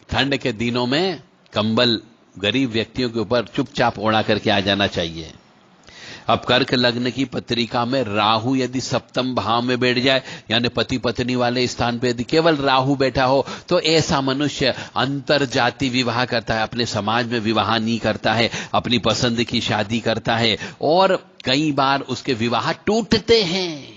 ठंड के दिनों में कंबल गरीब व्यक्तियों के ऊपर चुपचाप ओढ़ा करके आ जाना चाहिए। अब कर्क लग्न की पत्रिका में राहु यदि सप्तम भाव में बैठ जाए, यानी पति पत्नी वाले स्थान पे यदि केवल राहु बैठा हो, तो ऐसा मनुष्य अंतर जाति विवाह करता है, अपने समाज में विवाह नहीं करता है, अपनी पसंद की शादी करता है, और कई बार उसके विवाह टूटते हैं।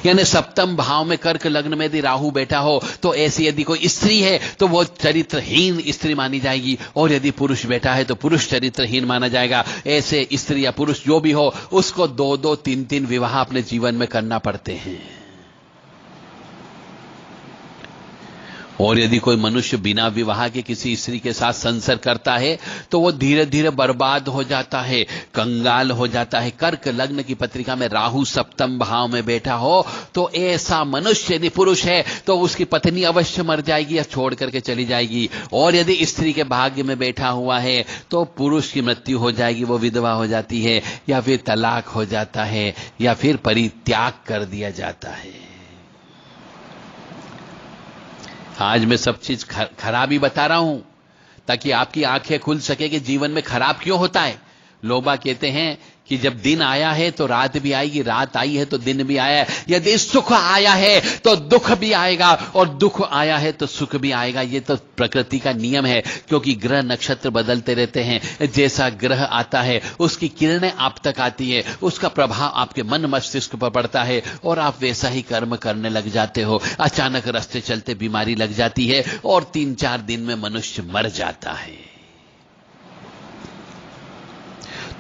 यानी सप्तम भाव में कर्क लग्न में यदि राहु बैठा हो तो ऐसी यदि कोई स्त्री है तो वो चरित्रहीन स्त्री मानी जाएगी, और यदि पुरुष बैठा है तो पुरुष चरित्रहीन माना जाएगा। ऐसे स्त्री या पुरुष जो भी हो उसको 2-2, 3-3 विवाह अपने जीवन में करना पड़ते हैं। और यदि कोई मनुष्य बिना विवाह के किसी स्त्री के साथ संसर्ग करता है तो वो धीरे धीरे बर्बाद हो जाता है, कंगाल हो जाता है। कर्क लग्न की पत्रिका में राहु सप्तम भाव में बैठा हो तो ऐसा मनुष्य यदि पुरुष है तो उसकी पत्नी अवश्य मर जाएगी या छोड़ करके चली जाएगी, और यदि स्त्री के भाग्य में बैठा हुआ है तो पुरुष की मृत्यु हो जाएगी, वो विधवा हो जाती है या फिर तलाक हो जाता है या फिर परित्याग कर दिया जाता है। आज मैं सब चीज खराबी बता रहा हूं ताकि आपकी आंखें खुल सके कि जीवन में खराब क्यों होता है। लोबा कहते हैं कि जब दिन आया है तो रात भी आएगी, रात आई है तो दिन भी आया है। यदि सुख आया है तो दुख भी आएगा, और दुख आया है तो सुख भी आएगा। ये तो प्रकृति का नियम है, क्योंकि ग्रह नक्षत्र बदलते रहते हैं। जैसा ग्रह आता है उसकी किरणें आप तक आती है, उसका प्रभाव आपके मन मस्तिष्क पर पड़ता है और आप वैसा ही कर्म करने लग जाते हो। अचानक रास्ते चलते बीमारी लग जाती है और 3-4 दिन में मनुष्य मर जाता है।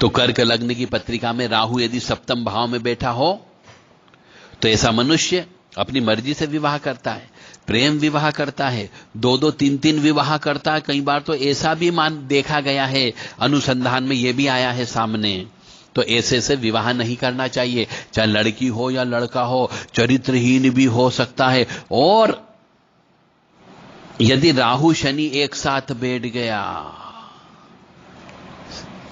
तो कर्क लग्न की पत्रिका में राहु यदि सप्तम भाव में बैठा हो तो ऐसा मनुष्य अपनी मर्जी से विवाह करता है, प्रेम विवाह करता है, 2-2, 3-3 विवाह करता है। कई बार तो ऐसा भी देखा गया है, अनुसंधान में यह भी आया है सामने। तो ऐसे से विवाह नहीं करना चाहिए, चाहे लड़की हो या लड़का हो, चरित्रहीन भी हो सकता है। और यदि राहु शनि एक साथ बैठ गया,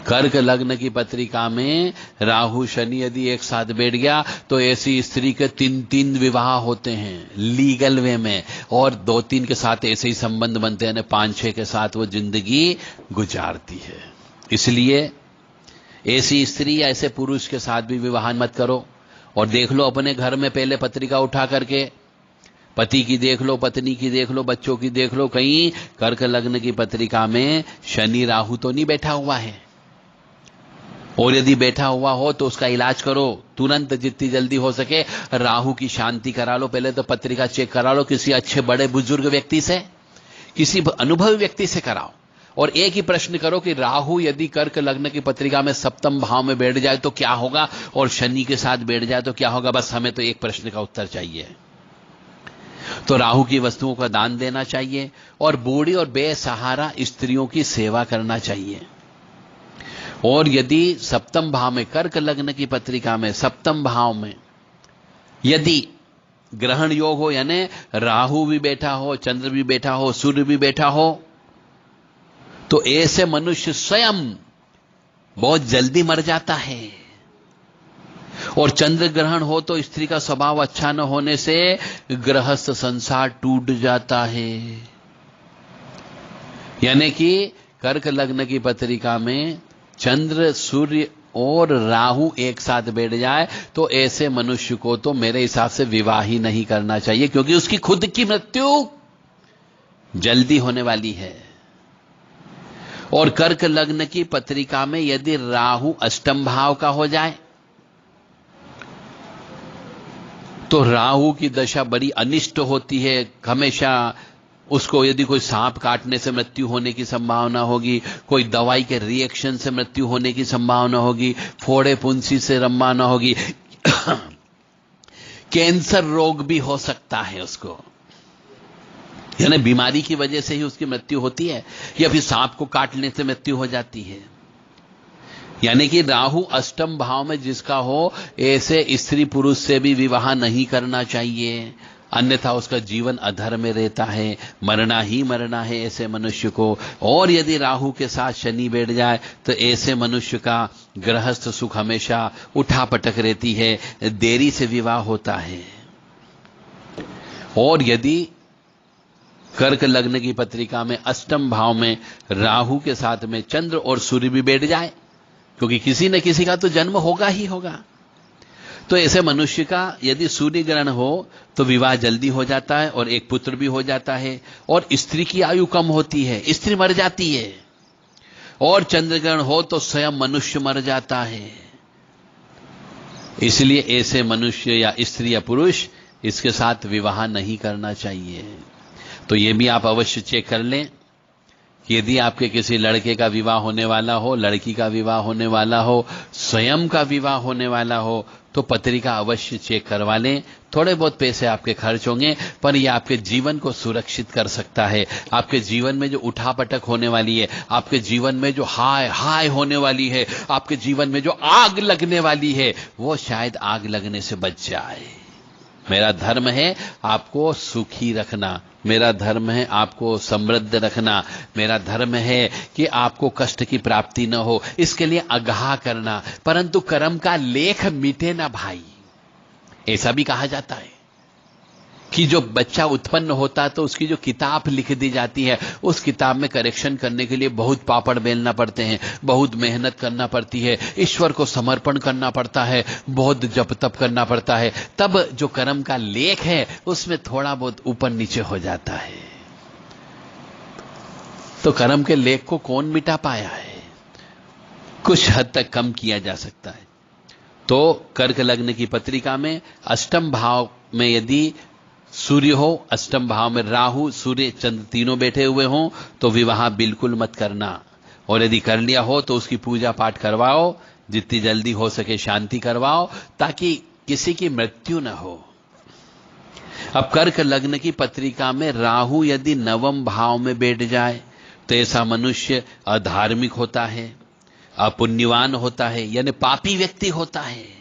कर्क लग्न की पत्रिका में राहु शनि यदि एक साथ बैठ गया तो ऐसी स्त्री के 3-3 विवाह होते हैं लीगल वे में, और 2-3 के साथ ऐसे ही संबंध बनते हैं, 5-6 के साथ वो जिंदगी गुजारती है। इसलिए ऐसी स्त्री या ऐसे पुरुष के साथ भी विवाह मत करो। और देख लो अपने घर में पहले पत्रिका उठा करके, पति की देख लो, पत्नी की देख लो, बच्चों की देख लो, कहीं कर्क लग्न की पत्रिका में शनि राहु तो नहीं बैठा हुआ है। और यदि बैठा हुआ हो तो उसका इलाज करो तुरंत, जितनी जल्दी हो सके। राहु की शांति करा लो, पहले तो पत्रिका चेक करा लो किसी अच्छे बड़े बुजुर्ग व्यक्ति से, किसी अनुभवी व्यक्ति से कराओ। और एक ही प्रश्न करो कि राहु यदि कर्क लग्न की पत्रिका में सप्तम भाव में बैठ जाए तो क्या होगा, और शनि के साथ बैठ जाए तो क्या होगा। बस हमें तो एक प्रश्न का उत्तर चाहिए। तो राहु की वस्तुओं का दान देना चाहिए और बूढ़ी और बेसहारा स्त्रियों की सेवा करना चाहिए। और यदि सप्तम भाव में, कर्क लग्न की पत्रिका में सप्तम भाव में यदि ग्रहण योग हो, यानी राहु भी बैठा हो, चंद्र भी बैठा हो, सूर्य भी बैठा हो, तो ऐसे मनुष्य स्वयं बहुत जल्दी मर जाता है। और चंद्र ग्रहण हो तो स्त्री का स्वभाव अच्छा न होने से गृहस्थ संसार टूट जाता है। यानी कि कर्क लग्न की पत्रिका में चंद्र, सूर्य और राहु एक साथ बैठ जाए तो ऐसे मनुष्य को तो मेरे हिसाब से विवाह ही नहीं करना चाहिए, क्योंकि उसकी खुद की मृत्यु जल्दी होने वाली है। और कर्क लग्न की पत्रिका में यदि राहु अष्टम भाव का हो जाए तो राहु की दशा बड़ी अनिष्ट होती है। हमेशा उसको यदि कोई सांप काटने से मृत्यु होने की संभावना होगी, कोई दवाई के रिएक्शन से मृत्यु होने की संभावना होगी, फोड़े फुंसी से संभावना होगी, कैंसर रोग भी हो सकता है उसको, यानी बीमारी की वजह से ही उसकी मृत्यु होती है, या फिर सांप को काटने से मृत्यु हो जाती है। यानी कि राहु अष्टम भाव में जिसका हो, ऐसे स्त्री पुरुष से भी विवाह नहीं करना चाहिए, अन्यथा उसका जीवन अधर में रहता है, मरना ही मरना है ऐसे मनुष्य को। और यदि राहु के साथ शनि बैठ जाए तो ऐसे मनुष्य का गृहस्थ सुख हमेशा उठापटक रहती है, देरी से विवाह होता है। और यदि कर्क लग्न की पत्रिका में अष्टम भाव में राहु के साथ में चंद्र और सूर्य भी बैठ जाए, क्योंकि किसी न किसी का तो जन्म होगा ही होगा, तो ऐसे मनुष्य का यदि सूर्य ग्रहण हो तो विवाह जल्दी हो जाता है और एक पुत्र भी हो जाता है। और स्त्री की आयु कम होती है, स्त्री मर जाती है। और चंद्र ग्रहण हो तो स्वयं मनुष्य मर जाता है। इसलिए ऐसे मनुष्य या स्त्री या पुरुष इसके साथ विवाह नहीं करना चाहिए। तो ये भी आप अवश्य चेक कर लें कि यदि आपके किसी लड़के का विवाह होने वाला हो, लड़की का विवाह होने वाला हो, स्वयं का विवाह होने वाला हो, तो पत्रिका अवश्य चेक करवा लें। थोड़े बहुत पैसे आपके खर्च होंगे, पर यह आपके जीवन को सुरक्षित कर सकता है। आपके जीवन में जो उठापटक होने वाली है, आपके जीवन में जो हाय हाय होने वाली है, आपके जीवन में जो आग लगने वाली है, वो शायद आग लगने से बच जाए। मेरा धर्म है आपको सुखी रखना, मेरा धर्म है आपको समृद्ध रखना, मेरा धर्म है कि आपको कष्ट की प्राप्ति न हो, इसके लिए अगाह करना। परंतु कर्म का लेख मिटे ना भाई, ऐसा भी कहा जाता है कि जो बच्चा उत्पन्न होता है तो उसकी जो किताब लिख दी जाती है, उस किताब में करेक्शन करने के लिए बहुत पापड़ बेलना पड़ते हैं, बहुत मेहनत करना पड़ती है, ईश्वर को समर्पण करना पड़ता है, बहुत जप तप करना पड़ता है, तब जो कर्म का लेख है उसमें थोड़ा बहुत ऊपर नीचे हो जाता है। तो कर्म के लेख को कौन मिटा पाया है? कुछ हद तक कम किया जा सकता है। तो कर्क लग्न की पत्रिका में अष्टम भाव में यदि सूर्य हो, अष्टम भाव में राहु, सूर्य, चंद्र तीनों बैठे हुए हों तो विवाह बिल्कुल मत करना। और यदि कर लिया हो तो उसकी पूजा पाठ करवाओ, जितनी जल्दी हो सके शांति करवाओ, ताकि किसी की मृत्यु न हो। अब कर्क लग्न की पत्रिका में राहु यदि नवम भाव में बैठ जाए तो ऐसा मनुष्य अधार्मिक होता है, अपुण्यवान होता है, यानी पापी व्यक्ति होता है।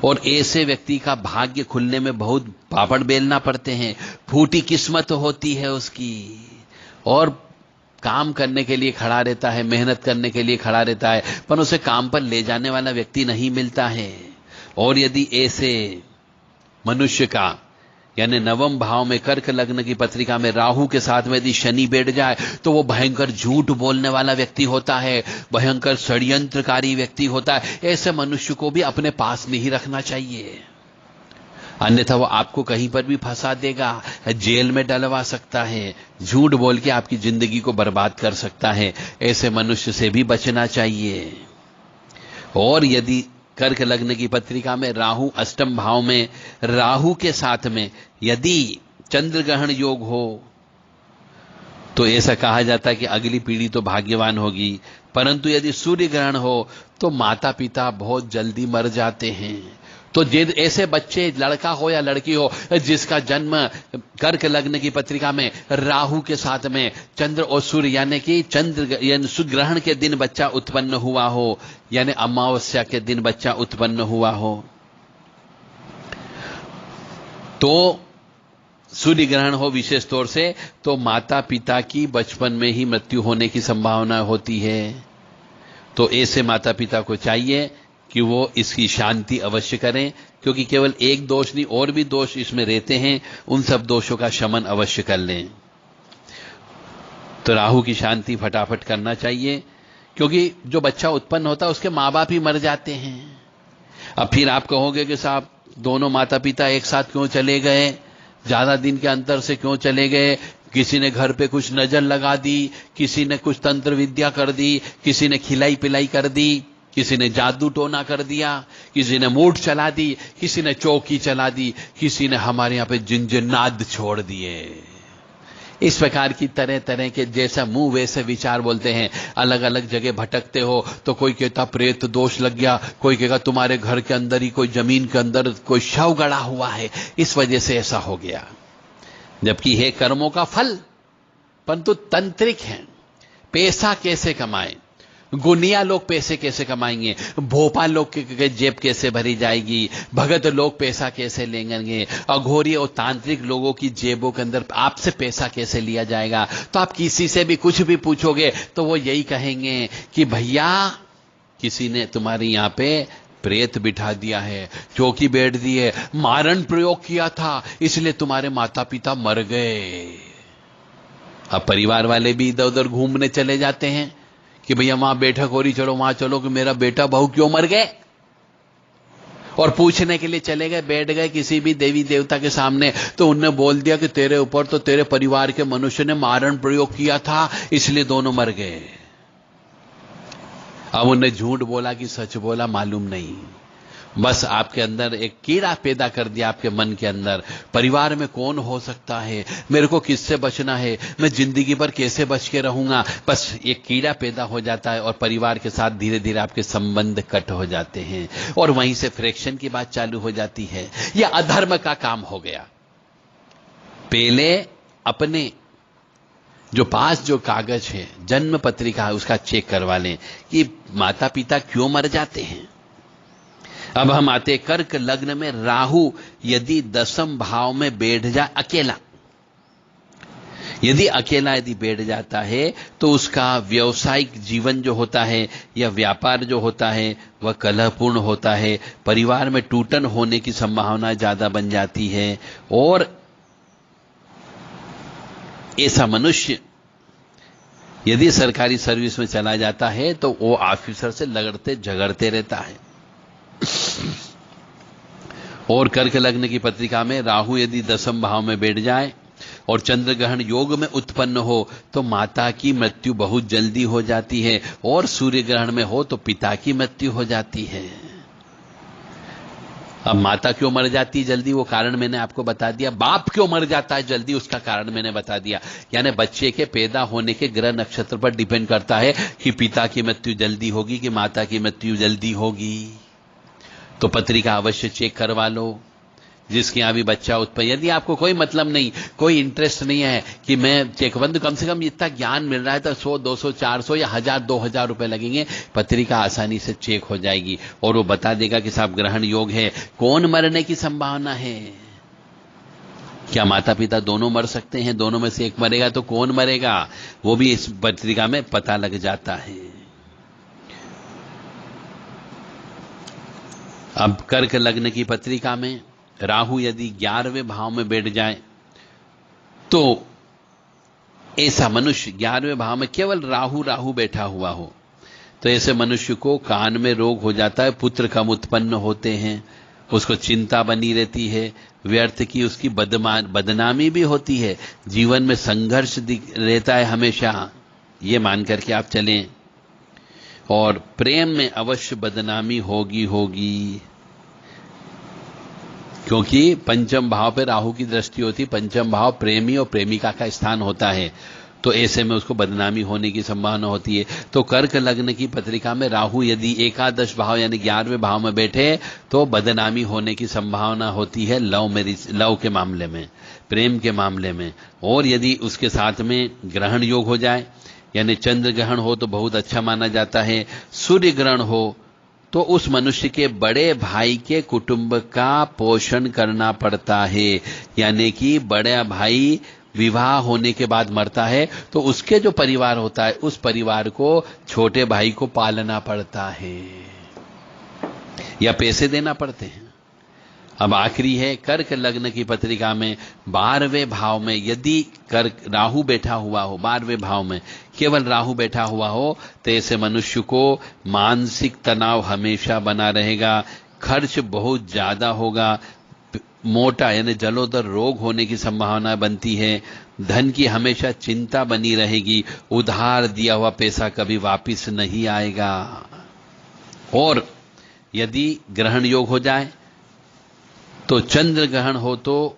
और ऐसे व्यक्ति का भाग्य खुलने में बहुत पापड़ बेलना पड़ते हैं, फूटी किस्मत होती है उसकी, और काम करने के लिए खड़ा रहता है, मेहनत करने के लिए खड़ा रहता है, पर उसे काम पर ले जाने वाला व्यक्ति नहीं मिलता है। और यदि ऐसे मनुष्य का यानी नवम भाव में कर्क लग्न की पत्रिका में राहु के साथ में यदि शनि बैठ जाए तो वो भयंकर झूठ बोलने वाला व्यक्ति होता है, भयंकर षड्यंत्रकारी व्यक्ति होता है। ऐसे मनुष्य को भी अपने पास नहीं रखना चाहिए, अन्यथा वो आपको कहीं पर भी फंसा देगा, जेल में डलवा सकता है, झूठ बोल के आपकी जिंदगी को बर्बाद कर सकता है। ऐसे मनुष्य से भी बचना चाहिए। और यदि कर्क लग्न की पत्रिका में राहु अष्टम भाव में, राहु के साथ में यदि चंद्र ग्रहण योग हो तो ऐसा कहा जाता है कि अगली पीढ़ी तो भाग्यवान होगी। परंतु यदि सूर्य ग्रहण हो तो माता पिता बहुत जल्दी मर जाते हैं। तो ऐसे बच्चे, लड़का हो या लड़की हो, जिसका जन्म कर्क लग्न की पत्रिका में राहु के साथ में चंद्र और सूर्य यानी कि चंद्र यानी सूर्य ग्रहण के दिन बच्चा उत्पन्न हुआ हो, यानी अमावस्या के दिन बच्चा उत्पन्न हुआ हो, तो सूर्य ग्रहण हो विशेष तौर से, तो माता पिता की बचपन में ही मृत्यु होने की संभावना होती है। तो ऐसे माता पिता को चाहिए कि वो इसकी शांति अवश्य करें, क्योंकि केवल एक दोष नहीं और भी दोष इसमें रहते हैं, उन सब दोषों का शमन अवश्य कर लें। तो राहु की शांति फटाफट करना चाहिए, क्योंकि जो बच्चा उत्पन्न होता है उसके माँ बाप ही मर जाते हैं। अब फिर आप कहोगे कि साहब दोनों माता पिता एक साथ क्यों चले गए, ज्यादा दिन के अंतर से क्यों चले गए, किसी ने घर पे कुछ नजर लगा दी, किसी ने कुछ तंत्र विद्या कर दी, किसी ने खिलाई पिलाई कर दी, किसी ने जादू टोना कर दिया, किसी ने मूठ चला दी, किसी ने चौकी चला दी, किसी ने हमारे यहां पे जिंजनाद छोड़ दिए। इस प्रकार की तरह तरह के जैसा मुंह वैसे विचार बोलते हैं। अलग अलग जगह भटकते हो तो कोई कहता प्रेत दोष लग गया, कोई कहेगा तुम्हारे घर के अंदर ही कोई जमीन के अंदर कोई शव गड़ा हुआ है, इस वजह से ऐसा हो गया। जबकि है कर्मों का फल, परंतु तंत्रिक है। पैसा कैसे कमाएं, गुनिया लोग पैसे कैसे कमाएंगे, भोपा लोग के जेब कैसे भरी जाएगी, भगत लोग पैसा कैसे लेंगे, अघोरी और तांत्रिक लोगों की जेबों के अंदर आपसे पैसा कैसे लिया जाएगा। तो आप किसी से भी कुछ भी पूछोगे तो वो यही कहेंगे कि भैया किसी ने तुम्हारे यहां पे प्रेत बिठा दिया है, चौकी बैठ दी है, मारण प्रयोग किया था, इसलिए तुम्हारे माता पिता मर गए। अब परिवार वाले भी इधर उधर घूमने चले जाते हैं कि भैया वहां बैठक हो रही, चलो वहां चलो कि मेरा बेटा बहू क्यों मर गए, और पूछने के लिए चले गए, बैठ गए किसी भी देवी देवता के सामने, तो उनने बोल दिया कि तेरे ऊपर तो तेरे परिवार के मनुष्य ने मारण प्रयोग किया था, इसलिए दोनों मर गए। अब उन्हें झूठ बोला कि सच बोला मालूम नहीं। बस आपके अंदर एक कीड़ा पैदा कर दिया आपके मन के अंदर, परिवार में कौन हो सकता है, मेरे को किससे बचना है, मैं जिंदगी भर कैसे बच के रहूंगा, बस एक कीड़ा पैदा हो जाता है और परिवार के साथ धीरे धीरे आपके संबंध कट हो जाते हैं और वहीं से फ्रैक्शन की बात चालू हो जाती है। यह अधर्म का काम हो गया। पहले अपने जो पास जो कागज है, जन्म पत्रिका है, उसका चेक करवा लें कि माता पिता क्यों मर जाते हैं। अब हम आते कर्क लग्न में राहु यदि 10वें भाव में बैठ जाए अकेला, यदि बैठ जाता है तो उसका व्यवसायिक जीवन जो होता है या व्यापार जो होता है वह कलहपूर्ण होता है, परिवार में टूटन होने की संभावना ज्यादा बन जाती है। और ऐसा मनुष्य यदि सरकारी सर्विस में चला जाता है तो वो ऑफिसर से लगड़ते झगड़ते रहता है। और कर्क लग्न की पत्रिका में राहु यदि 10वें भाव में बैठ जाए और चंद्र ग्रहण योग में उत्पन्न हो तो माता की मृत्यु बहुत जल्दी हो जाती है, और सूर्य ग्रहण में हो तो पिता की मृत्यु हो जाती है। अब माता क्यों मर जाती है जल्दी, वो कारण मैंने आपको बता दिया। बाप क्यों मर जाता है जल्दी, उसका कारण मैंने बता दिया। यानी बच्चे के पैदा होने के ग्रह नक्षत्र पर डिपेंड करता है कि पिता की मृत्यु जल्दी होगी कि माता की मृत्यु जल्दी होगी। तो पत्रिका अवश्य चेक करवा लो जिसके यहां भी बच्चा उत्पन्न। यदि आपको कोई मतलब नहीं, कोई इंटरेस्ट नहीं है कि मैं चेकबंद, कम से कम इतना ज्ञान मिल रहा है तो 100, 200, 400 या 1000, 2000 रुपए लगेंगे, पत्रिका आसानी से चेक हो जाएगी और वो बता देगा कि साहब ग्रहण योग है, कौन मरने की संभावना है। क्या माता पिता दोनों मर सकते हैं, दोनों में से एक मरेगा तो कौन मरेगा, वो भी इस पत्रिका में पता लग जाता है। अब कर्क लग्न की पत्रिका में राहु यदि 11वें भाव में बैठ जाए तो ऐसा मनुष्य 11वें भाव में केवल राहु बैठा हुआ हो तो ऐसे मनुष्य को कान में रोग हो जाता है, पुत्र कम उत्पन्न होते हैं, उसको चिंता बनी रहती है, व्यर्थ की उसकी बदनामी भी होती है, जीवन में संघर्ष रहता है हमेशा, ये मान करके आप चलें। और प्रेम में अवश्य बदनामी होगी क्योंकि पंचम भाव पे राहु की दृष्टि होती, पंचम भाव प्रेमी और प्रेमिका का स्थान होता है, तो ऐसे में उसको बदनामी होने की संभावना होती है। तो कर्क लग्न की पत्रिका में राहु यदि एकादश भाव यानी 11वें भाव में बैठे तो बदनामी होने की संभावना होती है लव के मामले में, प्रेम के मामले में। और यदि उसके साथ में ग्रहण योग हो जाए यानी चंद्र ग्रहण हो तो बहुत अच्छा माना जाता है, सूर्य ग्रहण हो तो उस मनुष्य के बड़े भाई के कुटुंब का पोषण करना पड़ता है, यानी कि बड़ा भाई विवाह होने के बाद मरता है तो उसके जो परिवार होता है उस परिवार को छोटे भाई को पालना पड़ता है या पैसे देना पड़ते हैं। अब आखिरी है कर्क लग्न की पत्रिका में 12वें भाव में यदि कर्क राहु बैठा हुआ हो, 12वें भाव में केवल राहु बैठा हुआ हो तो ऐसे मनुष्य को मानसिक तनाव हमेशा बना रहेगा, खर्च बहुत ज्यादा होगा, मोटा यानी जलोदर रोग होने की संभावना बनती है, धन की हमेशा चिंता बनी रहेगी, उधार दिया हुआ पैसा कभी वापस नहीं आएगा। और यदि ग्रहण योग हो जाए तो चंद्र ग्रहण हो तो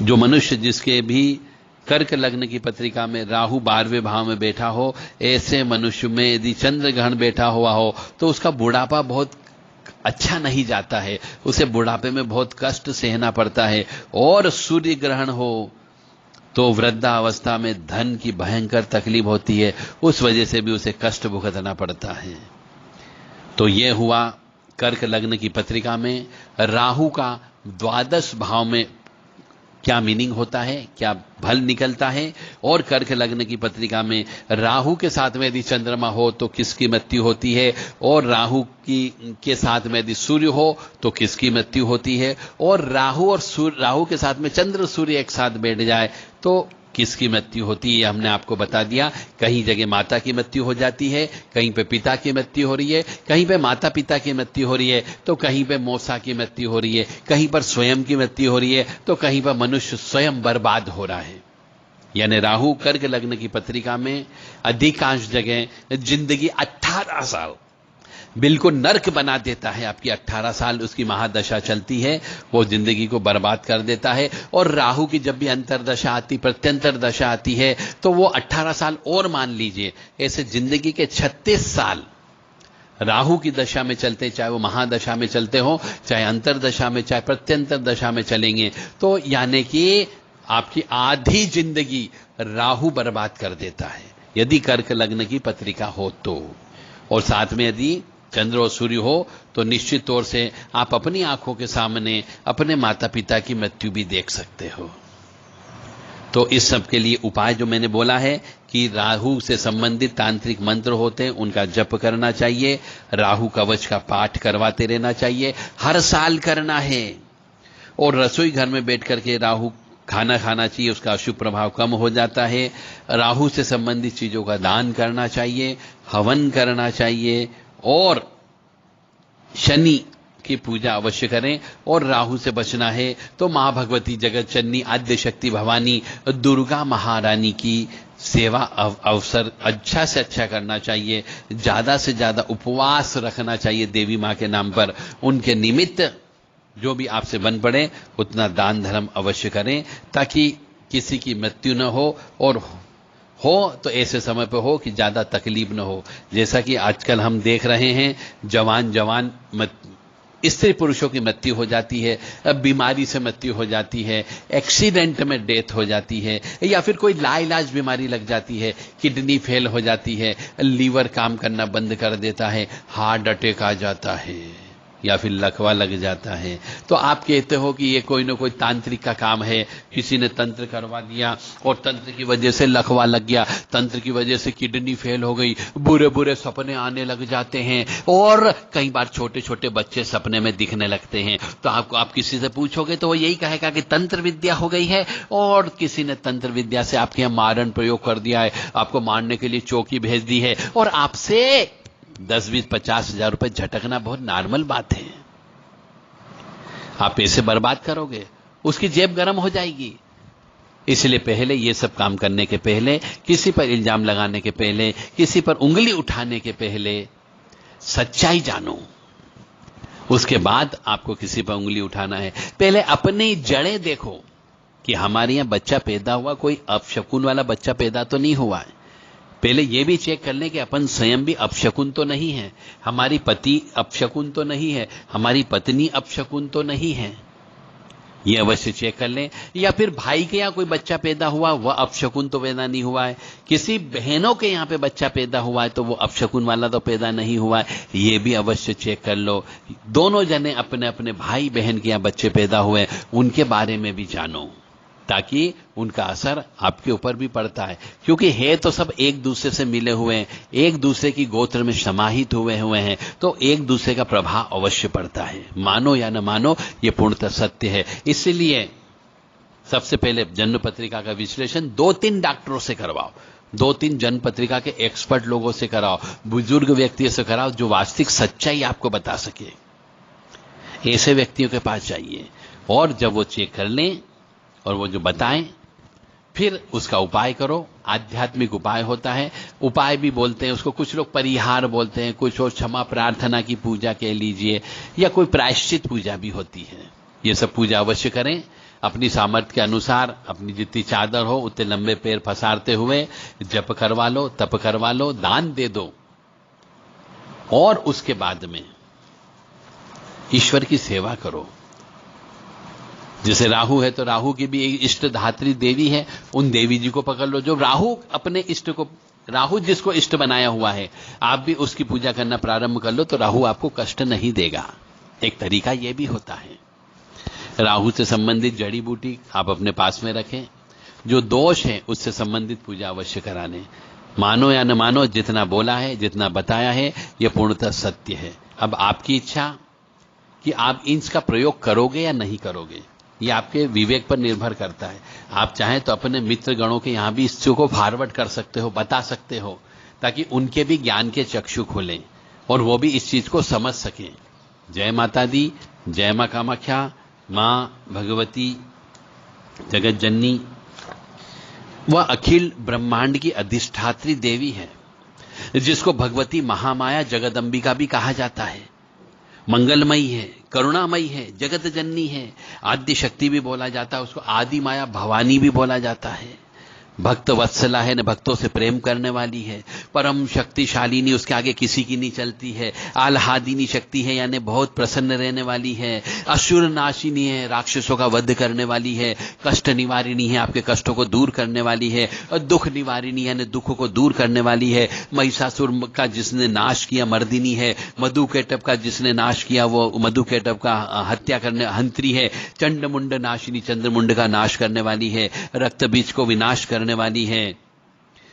जो मनुष्य जिसके भी कर्क लग्न की पत्रिका में राहु 12वें भाव में बैठा हो, ऐसे मनुष्य में यदि चंद्र ग्रहण बैठा हुआ हो तो उसका बुढ़ापा बहुत अच्छा नहीं जाता है, उसे बुढ़ापे में बहुत कष्ट सहना पड़ता है। और सूर्य ग्रहण हो तो वृद्धावस्था में धन की भयंकर तकलीफ होती है, उस वजह से भी उसे कष्ट भुगतना पड़ता है। तो यह हुआ कर्क लग्न की पत्रिका में राहु का 12 भाव में क्या मीनिंग होता है, क्या फल निकलता है, और कर्क लग्न की पत्रिका में राहु के साथ में यदि चंद्रमा हो तो किसकी मृत्यु होती है, और राहु के साथ में यदि सूर्य हो तो किसकी मृत्यु होती है, और राहु के साथ में चंद्र सूर्य एक साथ बैठ जाए तो किसकी मृत्यु होती है, हमने आपको बता दिया। कहीं जगह माता की मृत्यु हो जाती है, कहीं पे पिता की मृत्यु हो रही है, कहीं पे माता पिता की मृत्यु हो रही है तो कहीं पे मौसा की मृत्यु हो रही है, कहीं पर स्वयं की मृत्यु हो रही है तो कहीं पर मनुष्य स्वयं बर्बाद हो रहा है। यानी राहु कर्क लग्न की पत्रिका में अधिकांश जगह जिंदगी 18 साल बिल्कुल नर्क बना देता है। आपकी 18 साल उसकी महादशा चलती है, वो जिंदगी को बर्बाद कर देता है। और राहु की जब भी अंतरदशा आती, प्रत्यंतर दशा आती है, तो वो 18 साल और मान लीजिए, ऐसे जिंदगी के 36 साल राहु की दशा में चलते, चाहे वो महादशा में चलते हो, चाहे अंतरदशा में, चाहे प्रत्यंतर दशा में चलेंगे, तो यानी कि आपकी आधी जिंदगी राहु बर्बाद कर देता है, यदि कर्क लग्न की पत्रिका हो तो। और साथ में यदि चंद्र और सूर्य हो तो निश्चित तौर से आप अपनी आंखों के सामने अपने माता पिता की मृत्यु भी देख सकते हो। तो इस सब के लिए उपाय जो मैंने बोला है कि राहु से संबंधित तांत्रिक मंत्र होते हैं, उनका जप करना चाहिए, राहु कवच का पाठ करवाते रहना चाहिए, हर साल करना है। और रसोई घर में बैठ करके राहु खाना खाना चाहिए, उसका अशुभ प्रभाव कम हो जाता है। राहु से संबंधित चीजों का दान करना चाहिए, हवन करना चाहिए, और शनि की पूजा अवश्य करें। और राहु से बचना है तो मां भगवती, जगत जननी, आद्य शक्ति भवानी, दुर्गा महारानी की सेवा अवसर अच्छा से अच्छा करना चाहिए, ज्यादा से ज्यादा उपवास रखना चाहिए देवी मां के नाम पर। उनके निमित्त जो भी आपसे बन पड़े उतना दान धर्म अवश्य करें, ताकि किसी की मृत्यु न हो, और हो तो ऐसे समय पे हो कि ज्यादा तकलीफ न हो। जैसा कि आजकल हम देख रहे हैं, जवान जवान स्त्री पुरुषों की मृत्यु हो जाती है, बीमारी से मृत्यु हो जाती है, एक्सीडेंट में डेथ हो जाती है, या फिर कोई लाइलाज बीमारी लग जाती है, किडनी फेल हो जाती है, लीवर काम करना बंद कर देता है, हार्ट अटैक आ जाता है, या फिर लकवा लग जाता है। तो आप कहते हो कि ये कोई ना कोई तांत्रिक का काम है, किसी ने तंत्र करवा दिया और तंत्र की वजह से लकवा लग गया, तंत्र की वजह से किडनी फेल हो गई, बुरे बुरे सपने आने लग जाते हैं, और कई बार छोटे छोटे बच्चे सपने में दिखने लगते हैं। तो आप किसी से पूछोगे तो वो यही कहेगा कि तंत्र विद्या हो गई है, और किसी ने तंत्र विद्या से आपके यहां मारण प्रयोग कर दिया है, आपको मारने के लिए चौकी भेज दी है, और आपसे 10, 20, 50 हजार रुपए झटकना बहुत नॉर्मल बात है। आप पैसे बर्बाद करोगे, उसकी जेब गर्म हो जाएगी। इसलिए पहले ये सब काम करने के पहले, किसी पर इल्जाम लगाने के पहले, किसी पर उंगली उठाने के पहले सच्चाई जानो, उसके बाद आपको किसी पर उंगली उठाना है। पहले अपनी जड़ें देखो कि हमारे यहां बच्चा पैदा हुआ, कोई अपशकुन वाला बच्चा पैदा तो नहीं हुआ है। पहले यह भी चेक कर लें कि अपन स्वयं भी अपशकुन तो नहीं है, हमारी पति अपशकुन तो नहीं है, हमारी पत्नी अपशकुन तो नहीं है, यह अवश्य चेक कर लें। या फिर भाई के यहां कोई बच्चा पैदा हुआ, वह अपशकुन तो पैदा नहीं हुआ है, किसी बहनों के यहां पे बच्चा पैदा हुआ है तो वो अपशकुन वाला तो पैदा नहीं हुआ है, यह भी अवश्य चेक कर लो। दोनों जने अपने अपने भाई बहन के यहां बच्चे पैदा हुए, उनके बारे में भी जानो, ताकि उनका असर आपके ऊपर भी पड़ता है। क्योंकि है तो सब एक दूसरे से मिले हुए हैं, एक दूसरे की गोत्र में समाहित हुए हैं, तो एक दूसरे का प्रभाव अवश्य पड़ता है, मानो या न मानो, ये पूर्णतः सत्य है। इसलिए सबसे पहले जन्म पत्रिका का विश्लेषण 2-3 डॉक्टरों से करवाओ, 2-3 जन्म पत्रिका के एक्सपर्ट लोगों से कराओ, बुजुर्ग व्यक्तियों से कराओ, जो वास्तविक सच्चाई आपको बता सके। ऐसे व्यक्तियों के पास जाइए, और जब वो चेक कर लें और वो जो बताएं, फिर उसका उपाय करो। आध्यात्मिक उपाय होता है, उपाय भी बोलते हैं उसको, कुछ लोग परिहार बोलते हैं, कुछ और क्षमा प्रार्थना की पूजा कह लीजिए, या कोई प्रायश्चित पूजा भी होती है। ये सब पूजा अवश्य करें, अपनी सामर्थ्य के अनुसार, अपनी जितनी चादर हो उतने लंबे पैर पसारते हुए जप करवा लो, तप करवा लो, दान दे दो, और उसके बाद में ईश्वर की सेवा करो। जैसे राहु है तो राहु की भी एक इष्ट धात्री देवी है, उन देवी जी को पकड़ लो जो राहु अपने इष्ट को, राहु जिसको इष्ट बनाया हुआ है, आप भी उसकी पूजा करना प्रारंभ कर लो, तो राहु आपको कष्ट नहीं देगा। एक तरीका यह भी होता है। राहु से संबंधित जड़ी बूटी आप अपने पास में रखें, जो दोष है उससे संबंधित पूजा अवश्य कराने। मानो या न मानो, जितना बोला है, जितना बताया है, यह पूर्णतः सत्य है। अब आपकी इच्छा कि आप इसका प्रयोग करोगे या नहीं करोगे, ये आपके विवेक पर निर्भर करता है। आप चाहें तो अपने मित्र गणों के यहां भी इस चीज को फॉरवर्ड कर सकते हो, बता सकते हो, ताकि उनके भी ज्ञान के चक्षु खुलें और वो भी इस चीज को समझ सकें। जय माता दी, जय मां कामाख्या। मां भगवती जगत जननी वह अखिल ब्रह्मांड की अधिष्ठात्री देवी है। जिसको भगवती महामाया जगदंबिका भी कहा जाता है। मंगलमयी है, करुणामयी है, जगत जननी है, आद्य शक्ति भी बोला जाता है, उसको आदि माया भवानी भी बोला जाता है। भक्त वत्सला है, न भक्तों से प्रेम करने वाली है, परम शक्तिशालिनी, उसके आगे किसी की नहीं चलती है, आह्लादिनी शक्ति है, यानी बहुत प्रसन्न रहने वाली है, असुर नाशिनी है, राक्षसों का वध करने वाली है, कष्ट निवारिणी है, आपके कष्टों को दूर करने वाली है, और दुख निवारिणी यानी दुखों को दूर करने वाली है। महिषासुर का जिसने नाश किया मर्दिनी है, मधुकैटभ का जिसने नाश किया वो मधुकैटभ का हत्या करने हंत्री है, चंडमुंड नाशिनी, चंद्रमुंड का नाश करने वाली है, रक्त बीज को विनाश करने वाली है,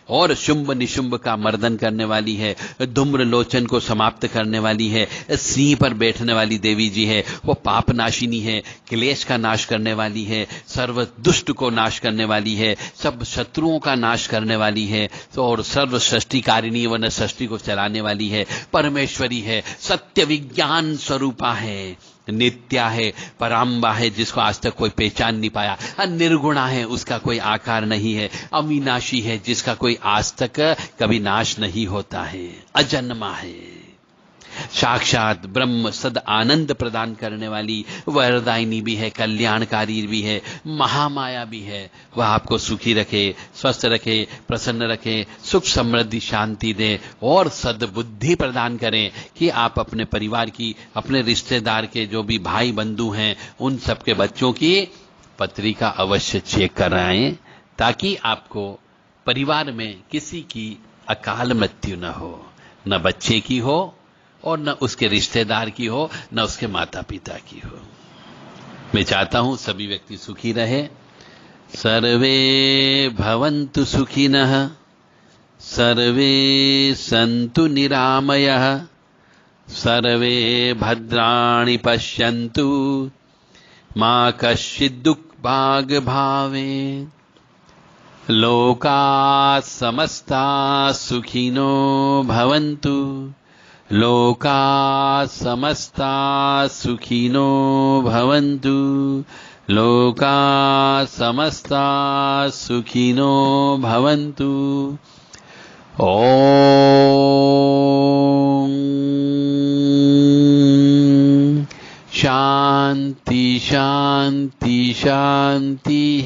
और शुंभ निशुंभ का मर्दन करने वाली है, धूम्र लोचन को समाप्त करने वाली है, सिंह पर बैठने वाली देवी जी है, वो पाप नाशिनी है, क्लेश का नाश करने वाली है, सर्व दुष्ट को नाश करने वाली है, सब शत्रुओं का नाश करने वाली है, और सर्व सृष्टिकारिणी वन सृष्टि को चलाने वाली है, परमेश्वरी है, सत्य विज्ञान स्वरूपा है, नित्या है, पराम्बा है, जिसको आज तक कोई पहचान नहीं पाया, निर्गुणा है, उसका कोई आकार नहीं है, अविनाशी है, जिसका कोई आज तक कभी नाश नहीं होता है, अजन्मा है, साक्षात ब्रह्म सद आनंद प्रदान करने वाली, वरदायिनी भी है, कल्याणकारी भी है, महामाया भी है। वह आपको सुखी रखे, स्वस्थ रखे, प्रसन्न रखे, सुख समृद्धि शांति दे और सद्बुद्धि प्रदान करें कि आप अपने परिवार की, अपने रिश्तेदार के जो भी भाई बंधु हैं उन सबके बच्चों की पत्रिका अवश्य चेक कराएं, ताकि आपको परिवार में किसी की अकाल मृत्यु न हो, न बच्चे की हो और न उसके रिश्तेदार की हो, न उसके माता पिता की हो। मैं चाहता हूं सभी व्यक्ति सुखी रहे। सर्वे भवन्तु सुखिनः, सर्वे सन्तु निरामयः, सर्वे भद्राणि पश्यन्तु, मा कश्चित् दुःखभाग् भवेत्। लोकाः समस्ताः सुखिनो भवन्तु, लोकाः समस्ताः सुखिनो भवन्तु, लोकाः समस्ताः सुखिनो भवन्तु। ओम शांति शांति शांति।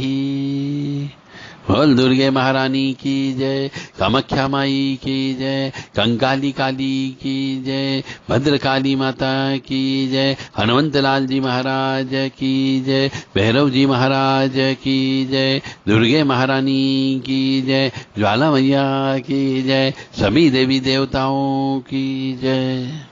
बोल दुर्गे महारानी की जय, कामाख्या माई की जय, कंकाली काली की जय, भद्रकाली माता की जय, हनुमंत लाल जी महाराज की जय, भैरव जी महाराज की जय, दुर्गे महारानी की जय, ज्वाला मैया की जय, सभी देवी देवताओं की जय।